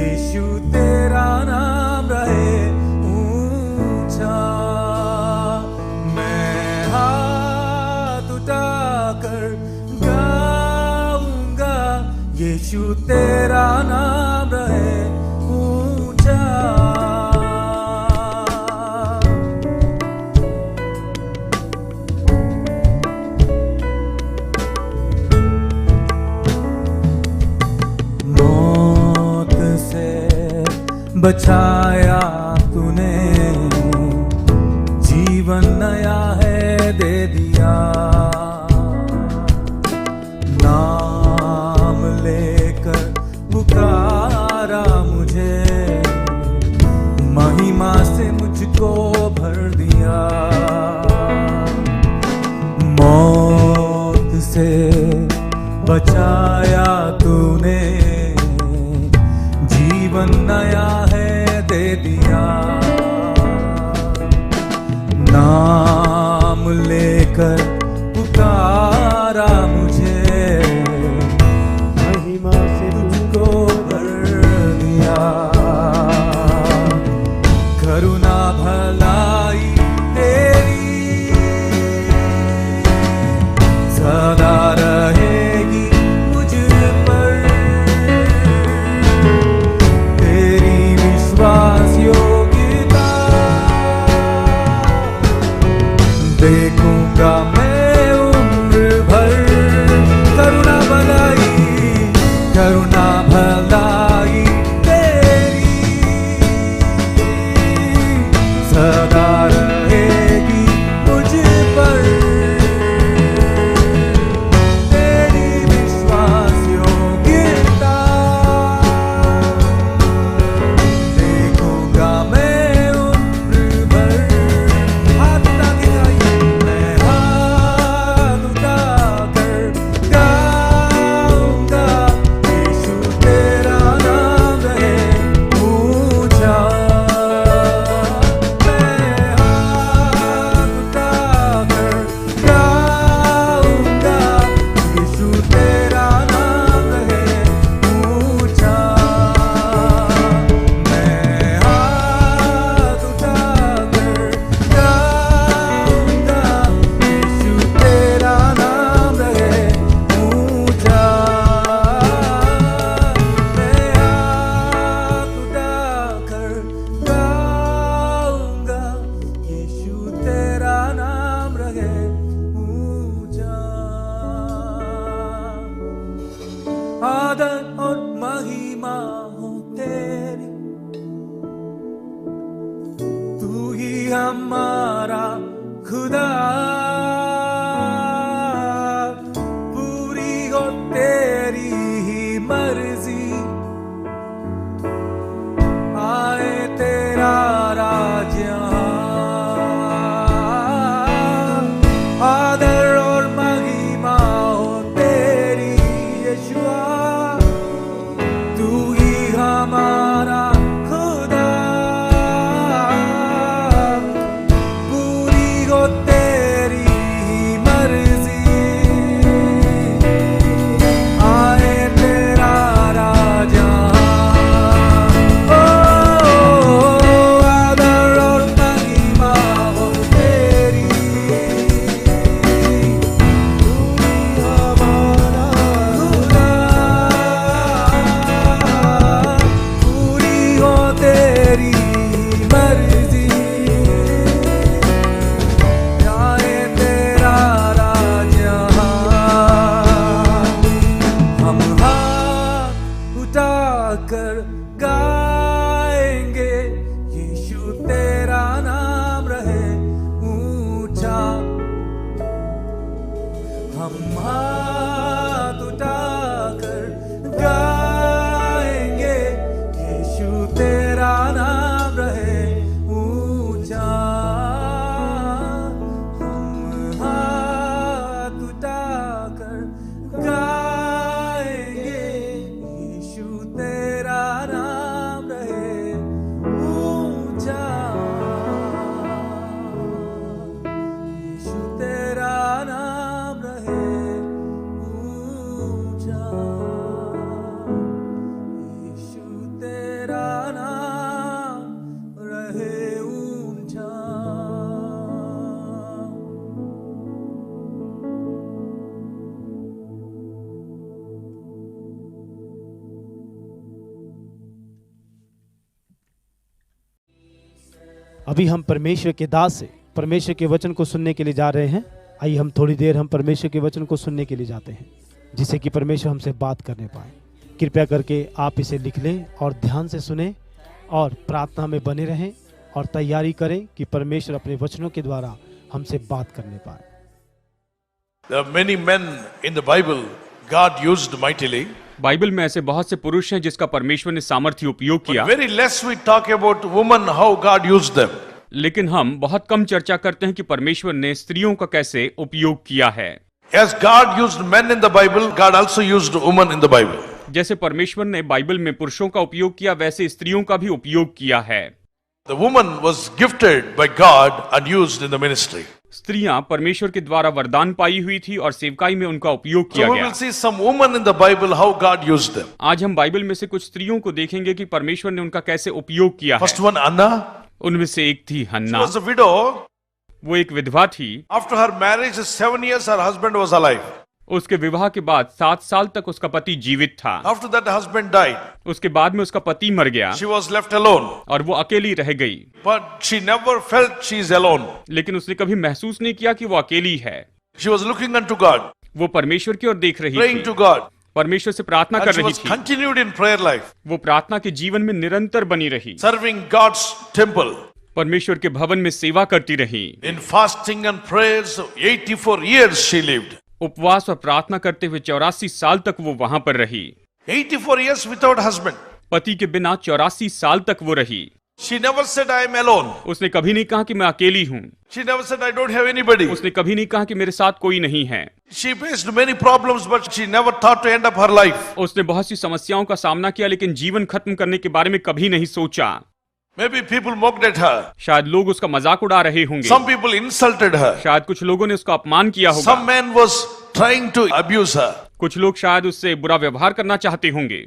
यीशु तेरा नाम रहे ऊंचा। यीशु तेरा नाम रहे ऊंचा। मौत से बचाया तूने, जीवन नया है दे दिया। नाम लेकर पुकारा मुझे, महिमा से मुझको भर दिया। मौत से बचाया तूने, जीवन नया है दे दिया। नाम लेकर पुकारा मुझे, महिमा से तुझको भर दिया। करुणा भलाई तेरी सदा रहेगी मुझ पर, तेरी विश्वास योग्यता देखूंगा मैं उम्र भर। हमारा खुदा, पूरी हो तेरी ही मर्जी, आए तेरा राज यहाँ, आदर और महिमा हो तेरी यीशुआ, तू ही हमारा खुदा, पूरी हो तेरी ही मर्जी, आए तेरा राज यहाँ, ओ आदर और महिमा हो तेरी, पूरी हो तेरी मर्जी, जाए तेरा राज यहाँ, हम हाथ उठाकर गाएंगे, यीशु तेरा नाम रहे ऊंचा, हम हाथ उठाकर गाएंगे, यीशु तेरा नाम रहे ऊंचा, हम हाथ उठाकर गाएंगे, यीशु तेरा नाम रहे ऊंचा, यीशु तेरा नाम रहे ऊंचा, यीशु तेरा नाम रहे ऊंचा। अभी हम परमेश्वर के दास से परमेश्वर के वचन को सुनने के लिए जा रहे हैं। आइए हम थोड़ी देर हम परमेश्वर के वचन को सुनने के लिए जाते हैं, जिससे कि परमेश्वर हमसे बात करने पाए। कृपया करके आप इसे लिख लें और ध्यान से सुने और प्रार्थना में बने रहें और तैयारी करें कि परमेश्वर अपने वचनों के द्वारा हमसे बात करने पाए। There are many men in the Bible God used mightily. Bible में ऐसे बहुत से पुरुष हैं जिसका परमेश्वर ने सामर्थ्य उपयोग किया, But very less we talk about women, how God used them. लेकिन हम बहुत कम चर्चा करते हैं कि परमेश्वर ने स्त्रियों का कैसे उपयोग किया है। As God used men in the Bible, God also used women in the Bible. जैसे परमेश्वर ने बाइबल में पुरुषों का उपयोग किया, वैसे स्त्रियों का भी उपयोग किया है। The woman was gifted by God and used in the ministry. स्त्रियां परमेश्वर के द्वारा वरदान पाई हुई थी और सेवकाई में उनका उपयोग So किया we गया। will see some women in the Bible, how God used them. आज हम बाइबल में से कुछ स्त्रियों को देखेंगे कि परमेश्वर ने उनका कैसे उपयोग किया है। First one, Anna. उनमें से एक थी She Hannah, was a widow. वो एक विधवा थी। After her marriage, 7 years her husband was alive. उसके विवाह के बाद 7 साल तक उसका पति जीवित था। After that, husband died. उसके बाद में उसका पति मर गया She was left alone. और वो अकेली रह गई, But she never felt she is alone. लेकिन उसने कभी महसूस नहीं किया कि वो अकेली है। She was looking unto God, वो परमेश्वर की ओर देख रही praying थी, to God. परमेश्वर से प्रार्थना And कर she रही was थी। continued in prayer life, वो प्रार्थना के जीवन में निरंतर बनी रही, serving God's temple. परमेश्वर के भवन में सेवा करती रही। In fasting and prayers, 84 years she lived. उपवास और प्रार्थना करते हुए 84 साल तक वो वहां पर रही। 84 years without husband. पति के बिना 84 साल तक वो रही। She never said, I am alone. उसने कभी नहीं कहा कि मैं अकेली हूँ। She never said, I don't have anybody. उसने कभी नहीं कहा कि मेरे साथ कोई नहीं है। She faced many problems, but she never thought to end up her life. उसने बहुत सी समस्याओं का सामना किया, लेकिन जीवन खत्म करने के बारे में कभी नहीं सोचा। Maybe people mocked at her. शायद लोग उसका मजाक उड़ा रहे होंगे। Some people insulted her. शायद कुछ लोगों ने उसका अपमान किया होगा। Some man was trying to abuse her. कुछ लोग शायद उससे बुरा व्यवहार करना चाहते होंगे।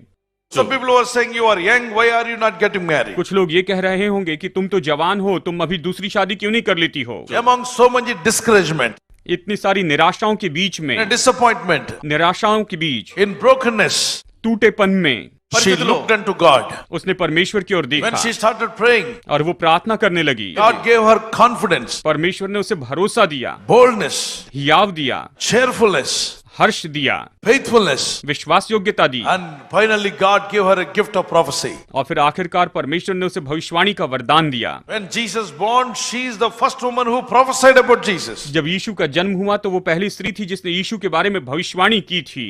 Some people were saying, you are young, why are you not getting married? कुछ लोग ये कह रहे होंगे कि तुम तो जवान हो, तुम अभी दूसरी शादी क्यों नहीं कर लेती हो। Among so many discouragement, इतनी सारी निराशाओं के बीच में, in disappointment, निराशाओं के बीच, in brokenness, टूटेपन में she looked unto God. उसने परमेश्वर की ओर When देखा she started praying, और वो प्रार्थना करने लगी। God gave her confidence, परमेश्वर ने उसे भरोसा दिया, boldness, हियाव दिया, cheerfulness, हर्ष दिया, faithfulness, विश्वास योग्यता दी, and finally God gave her a gift of prophecy. और फिर आखिरकार परमेश्वर ने उसे भविष्यवाणी का वरदान दिया। When Jesus born, she is the first woman who prophesied about Jesus. जब यीशु का जन्म हुआ तो वो पहली स्त्री थी जिसने यीशु के बारे में भविष्यवाणी की थी।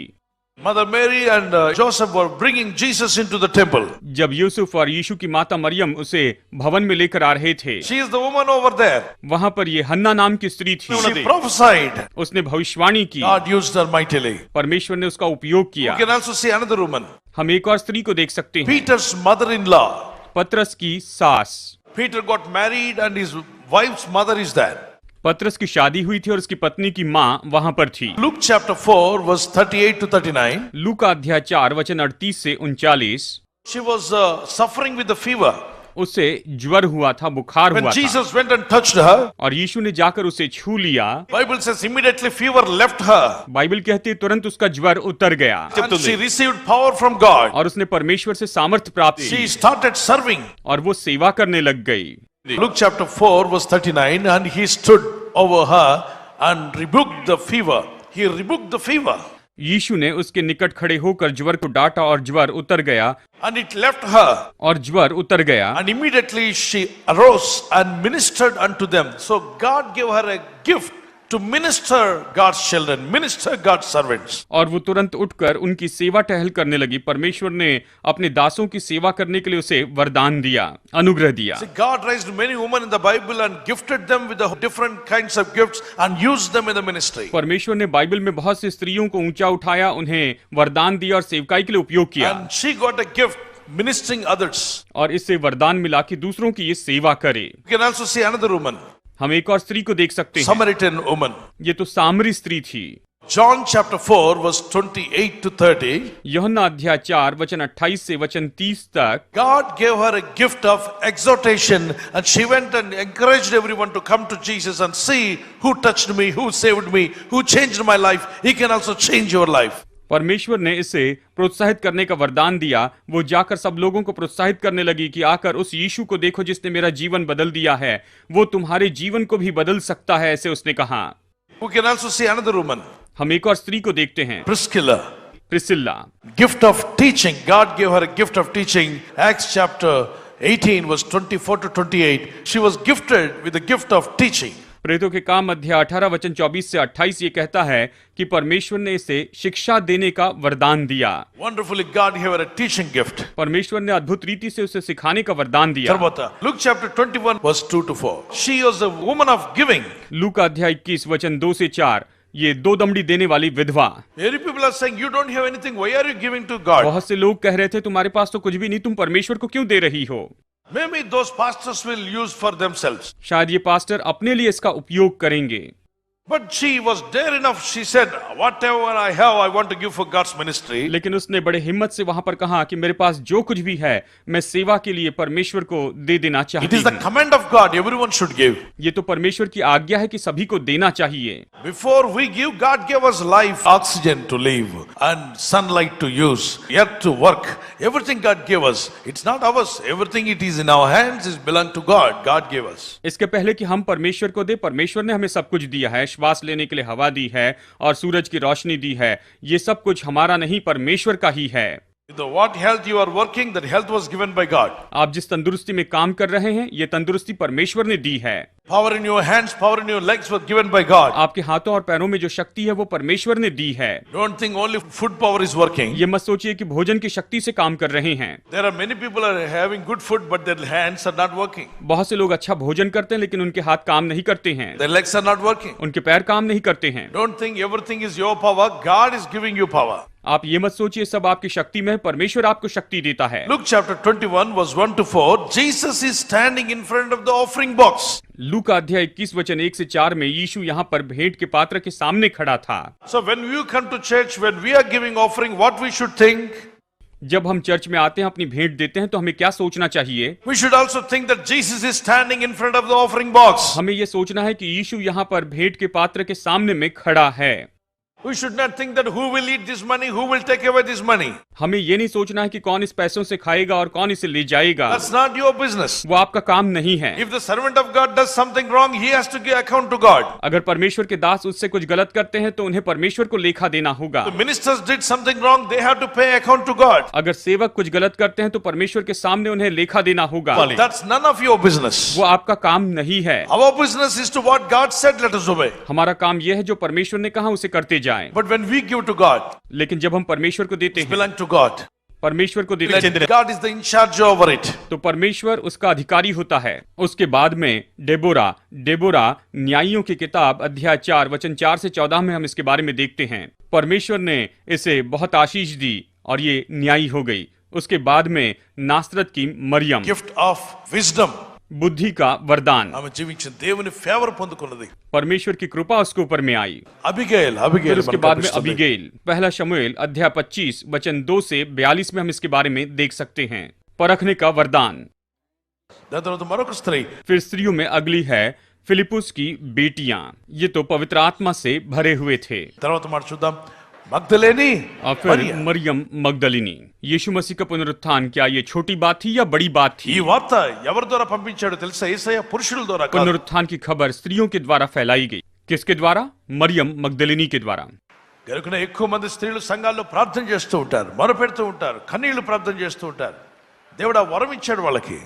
Mother Mary and Joseph were bringing Jesus into the temple. जब यूसुफ और यीशु की माता मरियम उसे भवन में लेकर आ रहे थे, She is the woman over there. वहां पर ये हन्ना नाम की स्त्री थी। She prophesied. उसने भविष्यवाणी की, God used her mightily. परमेश्वर ने उसका उपयोग You किया। can also see another woman. हम एक और स्त्री को देख सकते हैं, Peter's mother-in-law. पतरस की सास। Peter got married and his wife's mother is there. पतरस की शादी हुई थी और उसकी पत्नी की माँ वहां पर थी। Luke chapter 4 verse 38 to 39. लूका अध्याय 4 वचन 38 से 39। She was suffering with the fever. उसे ज्वर हुआ था, बुखार When हुआ था, Jesus went and touched her, और यीशु ने जाकर उसे छू लिया। Bible says immediately fever left her. Bible कहती है तुरंत उसका ज्वर उतर गया And she received power from God. और उसने परमेश्वर से सामर्थ्य प्राप्त She की started serving. और वो सेवा करने लग गई। Luke chapter 4 verse 39, and he stood over her and rebuked the fever. He rebuked the fever. यीशु ने उसके निकट खड़े होकर ज्वर को डांटा और ज्वर उतर गया And it left her. और ज्वर उतर गया। And immediately she arose and ministered unto them. So God gave her a gift to minister God's children, minister God's servants. और वो तुरंत उठकर उनकी सेवा टहल करने लगी। परमेश्वर ने अपने दासों की सेवा करने के लिए उसे वरदान दिया, अनुग्रह दिया। See, God raised many women in the Bible and gifted them with the different kinds of gifts and used them in the ministry. परमेश्वर ने बाइबल में बहुत सी स्त्रियों को ऊंचा उठाया, उन्हें वरदान दिया और सेवकाई के लिए उपयोग किया। And she got a gift ministering others. और इससे वरदान मिला कि दूसरों की ये सेवा करे। You can also see another woman, हम एक और स्त्री को देख सकते हैं, Samaritan woman. ये तो सामरी स्त्री थी। John chapter 4 verse 28 to 30. यूहन्ना अध्याय 4 वचन 28 से वचन 30 तक God gave her a gift of exhortation and she went and encouraged everyone to come to Jesus and see who touched me, who saved me, who changed my life. He can also change your life. परमेश्वर ने इसे प्रोत्साहित करने का वरदान दिया। वो जाकर सब लोगों को प्रोत्साहित करने लगी कि आकर उस यीशु को देखो जिसने मेरा जीवन बदल दिया है, वो तुम्हारे जीवन को भी बदल सकता है, ऐसे उसने कहा। We can also see another woman, हम एक और स्त्री को देखते हैं, Priscilla. प्रिसिल्ला। Gift of teaching. God gave her a gift of teaching. Acts chapter 18 verse 24 to 28. She was gifted with the gift of teaching. प्रेरितों के काम अध्याय 18 वचन 24 से 28 ये कहता है कि परमेश्वर ने इसे शिक्षा देने का वरदान दिया। Wonderfully, God gave her a teaching gift. परमेश्वर ने अद्भुत रीति से उसे सिखाने का वरदान दिया। Sarvata. Luke chapter 21 verse 2 to 4. She was a woman of giving. लूका अध्याय 21 वचन 2 से 4, ये दो दमड़ी देने वाली विधवा। Many people are saying, you don't have anything. Why are you giving to God? बहुत से लोग कह रहे थे तुम्हारे पास तो कुछ भी नहीं, तुम परमेश्वर को क्यों दे रही हो? Maybe those pastors will use for themselves. शायद ये पास्टर अपने लिए इसका उपयोग करेंगे। But she was dare enough. She said, whatever I have, I want to give for God's ministry. लेकिन उसने बड़े हिम्मत से वहां पर कहा कि मेरे पास जो कुछ भी है मैं सेवा के लिए परमेश्वर को दे देना It चाहती is the हूँ। command of God. Everyone should give. ये तो परमेश्वर की आज्ञा है कि सभी को देना चाहिए। Before we give, God gave us life, oxygen to live, and sunlight to use, earth to work. Everything God gave us. It's not ours. Everything it is in our hands is belong to God. God gave us. इसके पहले कि हम परमेश्वर को दे, परमेश्वर ने हमें सब कुछ दिया है। श्वास लेने के लिए हवा दी है और सूरज की रोशनी दी है। ये सब कुछ हमारा नहीं, परमेश्वर का ही है। The what health you are working, that health was given by God. आप जिस तंदुरुस्ती में काम कर रहे हैं, ये तंदुरुस्ती परमेश्वर ने दी है। Power in your hands, power in your legs was given by God. आपके हाथों और पैरों में जो शक्ति है वो परमेश्वर ने दी है। Don't think only food power is working. ये मत सोचिए कि भोजन की शक्ति से काम कर रहे हैं। There are many people are having good food, but their hands are not working. बहुत से लोग अच्छा भोजन करते हैं लेकिन उनके हाथ काम नहीं करते हैं, Their legs are not working. उनके पैर काम नहीं करते हैं। Don't think everything is your power. God is giving you power. आप ये मत सोचिए सब आपकी शक्ति में है, परमेश्वर आपको शक्ति देता है। Luke chapter 21 verse 1 to 4. Jesus is standing in front of the offering box. लूका अध्याय 21 वचन 1 से 4 में यीशु यहाँ पर भेंट के पात्र के सामने खड़ा था। So when you come to church, when we are giving offering, what we should think? जब हम चर्च में आते हैं, अपनी भेंट देते हैं, तो हमें क्या सोचना चाहिए? We should also think that Jesus is standing in front of the offering box. हमें ये सोचना है कि यीशु यहाँ पर भेंट के पात्र के सामने में खड़ा है। We should not think that who will eat this money, who will take away this money. हमें ये नहीं सोचना है कि कौन इस पैसों से खाएगा और कौन इसे ले जाएगा। That's not your business. वो आपका काम नहीं है। If the servant of God does something wrong, he has to give account to God. अगर परमेश्वर के दास उससे कुछ गलत करते हैं तो उन्हें परमेश्वर को लेखा देना होगा। The ministers did something wrong, they have to pay account to God. अगर सेवक कुछ गलत करते हैं तो परमेश्वर के सामने उन्हें लेखा देना होगा। That's none of your business. वो आपका काम नहीं है। Our business is to what God said, let us obey. हमारा काम यह है जो परमेश्वर ने कहा उसे करते जाएं। But when we give to God, लेकिन जब हम परमेश्वर को देते हैं, belong to God. परमेश्वर को देते हैं, God is the in charge over it. तो परमेश्वर उसका अधिकारी होता है। उसके बाद में डेबोरा न्यायियों की किताब अध्याय 4 वचन 4 से 14 में हम इसके बारे में देखते हैं। परमेश्वर ने इसे बहुत आशीष दी और ये न्यायी हो गई। उसके बाद में नासरत की मरियम, गिफ्ट ऑफ विजडम, बुद्धि का वरदान, ఆమె జీవించిన దేవుని ఫేవర్ పొందుకున్నది। परमेश्वर की कृपा उसके ऊपर में आई। अबीगैल फिर उसके बाद में अबीगैल, पहला शमूएल अध्याय 25 वचन 2 से 42 में हम इसके बारे में देख सकते हैं। परखने का वरदान। దాని తర్వాత మరొక స్త్రీ, फिर स्त्रियों में अगली है फिलिपुस की बेटियां। ये तो पवित्र आत्मा से भरे हुए थे। తర్వాత మాట చూద్దాం, मगदलेनी और फिर मरियम मगदलिनी। यीशु मसीह का पुनरुत्थान क्या ये छोटी बात थी या बड़ी बात थी? ఈ వార్త ఎవరి ద్వారా పంపించాడో తెలుసా? యేసయ్య పురుషుల ద్వారా కాదు। पुनरुत्थान की खबर स्त्रियों के द्वारा फैलाई गई। किसके द्वारा? मरियम मगदलिनी के द्वारा। గనుకనే ఎక్కువ మంది స్త్రీలు సంఘాల్లో ప్రార్థన చేస్తూ ఉంటారు, మొరపెడుతూ ఉంటారు, కన్నీళ్లు ప్రార్థన చేస్తూ ఉంటారు। దేవుడు ఆ వరం ఇచ్చాడు వాళ్ళకి।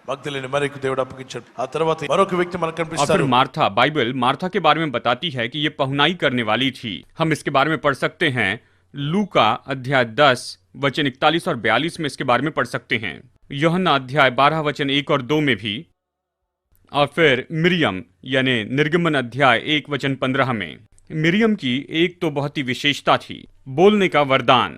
मगदलेनी मरियम को దేవుడు అప్పగించాడు। ఆ తర్వాత మరొక వ్యక్తి మనకు కనిపిస్తారు। मार्था, बाइबल मार्था के बारे में बताती है कि ये पहुनाई करने वाली थी। हम इसके बारे में पढ़ सकते हैं लूका अध्याय 10 वचन 41 और 42 में इसके बारे में पढ़ सकते हैं। यूहन्ना अध्याय 12 वचन 1 और 2 में भी। और फिर मिरियम यानी निर्गमन अध्याय 1 वचन 15 में। मिरियम की एक तो बहुत ही विशेषता थी, बोलने का वरदान।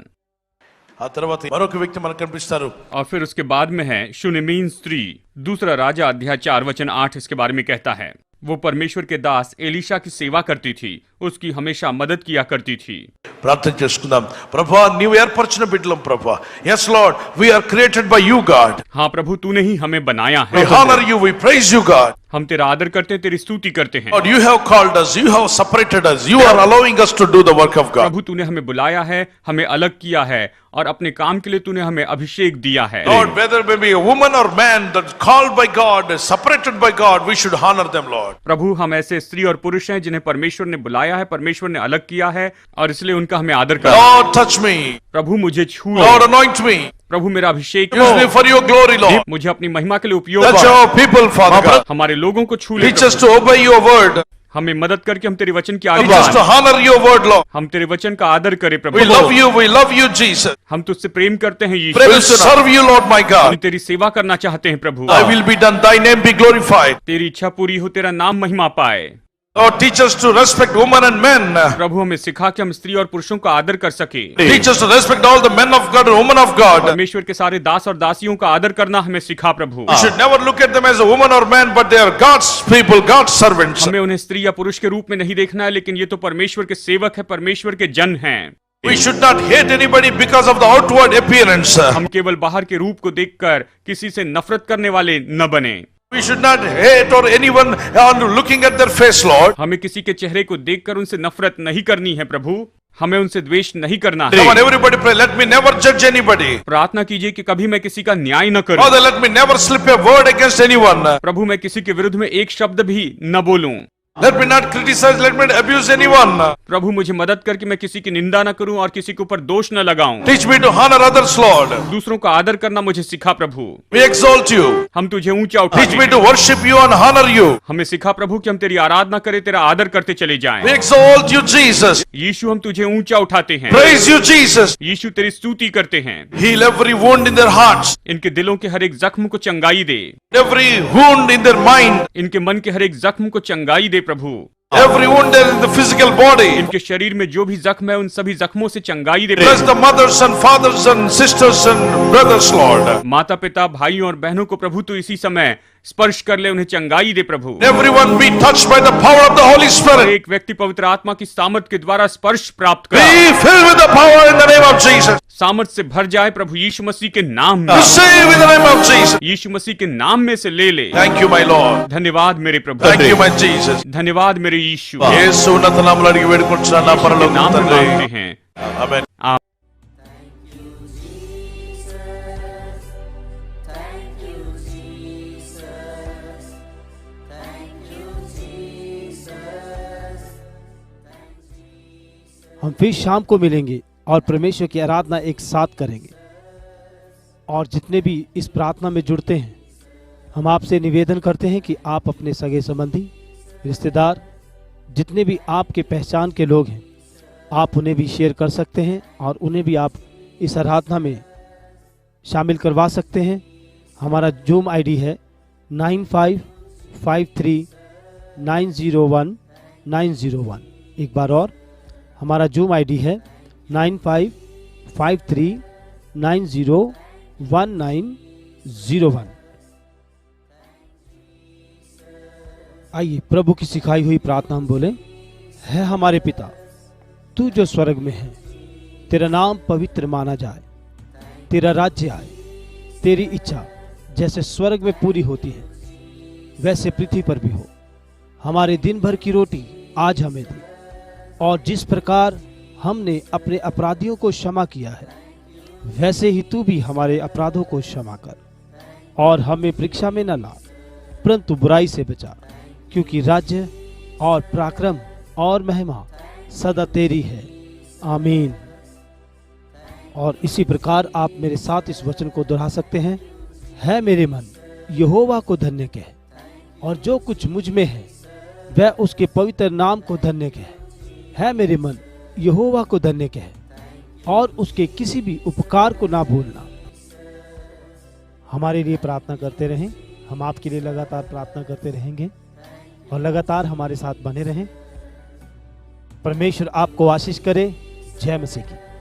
ఆ తర్వాత మరొక వ్యక్తి మనకు కనిపిస్తారు। और फिर उसके बाद में है शुनेमीन स्त्री। दूसरा राजा अध्याय 4 वचन 8 इसके बारे में कहता है वो परमेश्वर के दास एलीशा की सेवा करती थी, उसकी हमेशा मदद किया करती थी। ప్రార్థన చేసుకుందాం। ప్రభువా నీవు ఏర్పరచిన బిడ్డలం ప్రభువా। yes lord we are created by you god। हाँ प्रभु, तूने ही हमें बनाया है। we honor you, we praise you god। हम तेरा आदर करते हैं, तेरी स्तुति करते हैं। Lord, you have called us, you have separated us, you are allowing us to do the work of God। प्रभु तूने हमें बुलाया है, हमें अलग किया है और अपने काम के लिए तूने हमें अभिषेक दिया है। Lord, whether it be a woman or man that's called by God, separated by God, we should honor them, Lord। प्रभु हम ऐसे स्त्री और पुरुष हैं जिन्हें परमेश्वर ने बुलाया है, परमेश्वर ने अलग किया है और इसलिए उनका हमें आदर करना है। Lord, touch me। प्रभु मुझे छू लो। Lord, anoint me। प्रभु मेरा अभिषेक use me for your glory, Lord। मुझे अपनी महिमा के लिए उपयोग touch कर। our people, Father God। हमारे लोगों को छू ले teach us to obey your word। हमें मदद करके हम तेरे वचन की teach आज्ञा us to honor your word, Lord। हम तेरे वचन का आदर करें प्रभु। we love you Jesus। हम तुझसे प्रेम करते हैं we will Yeshu. serve you, Lord my हम God। तेरी सेवा करना चाहते हैं प्रभु। thy will be done, thy name be glorified। तेरी इच्छा पूरी हो, तेरा नाम महिमा पाए। Lord, teach us to respect women and men। प्रभु हमें सिखा कि हम स्त्री और पुरुषों का आदर कर सके। teach us to respect all the men of God and women of God। परमेश्वर के सारे दास और दासियों का आदर करना हमें सिखा प्रभु। we should never look at them as a woman or man, but they are God's people, God's servants। हमें उन्हें स्त्री या पुरुष के रूप में नहीं देखना है, लेकिन ये तो परमेश्वर के सेवक है, परमेश्वर के जन हैं। we should not hate anybody because of the outward appearance। हम केवल बाहर के रूप को देखकर किसी से नफरत करने वाले न बने। we should not hate or anyone on looking at their face, Lord। हमें किसी के चेहरे को देखकर उनसे नफरत नहीं करनी है प्रभु। हमें उनसे द्वेष नहीं करना है। come on everybody pray, let me never judge anybody। प्रार्थना कीजिए कि कभी मैं किसी का न्याय न करूं। Father, let me never slip a word against anyone। प्रभु मैं किसी के विरुद्ध में एक शब्द भी न बोलूं। let me not criticize, let me not abuse anyone। प्रभु मुझे मदद करके मैं किसी की निंदा न करूं और किसी के ऊपर दोष न लगाऊं। teach me to honor others, Lord। दूसरों का आदर करना मुझे सिखा प्रभु। we exalt you। हम तुझे ऊंचा teach me उठाएं। to worship you and honor you। हमें सिखा प्रभु कि हम तेरी आराधना करें, तेरा आदर करते चले जाएं। we exalt you Jesus। यीशु हम तुझे ऊंचा उठाते हैं। praise you Jesus। यीशु तेरी स्तुति करते हैं। heal every wound in their hearts। इनके दिलों के हर एक जख्म को चंगाई दे। every wound in their mind। इनके मन के हर एक जख्म को चंगाई दे प्रभु। every wound in the physical body। इनके शरीर में जो भी जख्म है उन सभी जख्मों से चंगाई दे bless Prabhu. the mothers and fathers and sisters and brothers, Lord। माता पिता भाइयों और बहनों को प्रभु तू इसी समय स्पर्श कर ले, उन्हें चंगाई दे प्रभु। Everyone be touched by the power of the Holy Spirit. एक व्यक्ति पवित्र आत्मा की सामर्थ के द्वारा स्पर्श प्राप्त Be कर filled with the power in the name of Jesus. सामर्थ से भर जाए प्रभु यीशु मसीह के नाम में। Receive in the name of Jesus. यीशु मसीह के नाम में से ले ले। Thank you, my Lord. धन्यवाद मेरे प्रभु। Thank you, my Jesus. धन्यवाद मेरे यीशु। యేసు ఉన్నత నామములో అడిగి వేడుకుంటున్నాను నా పరలోక नाम में తండ్రి. मांगते हैं। ఆమేన్. हम फिर शाम को मिलेंगे और परमेश्वर की आराधना एक साथ करेंगे। और जितने भी इस प्रार्थना में जुड़ते हैं, हम आपसे निवेदन करते हैं कि आप अपने सगे संबंधी, रिश्तेदार, जितने भी आपके पहचान के लोग हैं, आप उन्हें भी शेयर कर सकते हैं और उन्हें भी आप इस आराधना में शामिल करवा सकते हैं। हमारा जूम आईडी है 9553901901। एक बार और, हमारा जूम आईडी है 9553901901। आइए प्रभु की सिखाई हुई प्रार्थना हम बोलें। है हमारे पिता, तू जो स्वर्ग में है, तेरा नाम पवित्र माना जाए, तेरा राज्य आए, तेरी इच्छा जैसे स्वर्ग में पूरी होती है वैसे पृथ्वी पर भी हो। हमारे दिन भर की रोटी आज हमें दे, और जिस प्रकार हमने अपने अपराधियों को क्षमा किया है, वैसे ही तू भी हमारे अपराधों को क्षमा कर, और हमें परीक्षा में न ला, परंतु बुराई से बचा, क्योंकि राज्य और पराक्रम और महिमा सदा तेरी है। आमीन। और इसी प्रकार आप मेरे साथ इस वचन को दोहरा सकते हैं। है मेरे मन यहोवा को धन्य कह, और जो कुछ मुझ में है वह उसके पवित्र नाम को धन्य कह। है मेरे मन यहोवा को धन्य कह, और उसके किसी भी उपकार को ना भूलना। हमारे लिए प्रार्थना करते रहें। हम आपके लिए लगातार प्रार्थना करते रहेंगे और लगातार हमारे साथ बने रहें। परमेश्वर आपको आशीष करे। जय मसीह की।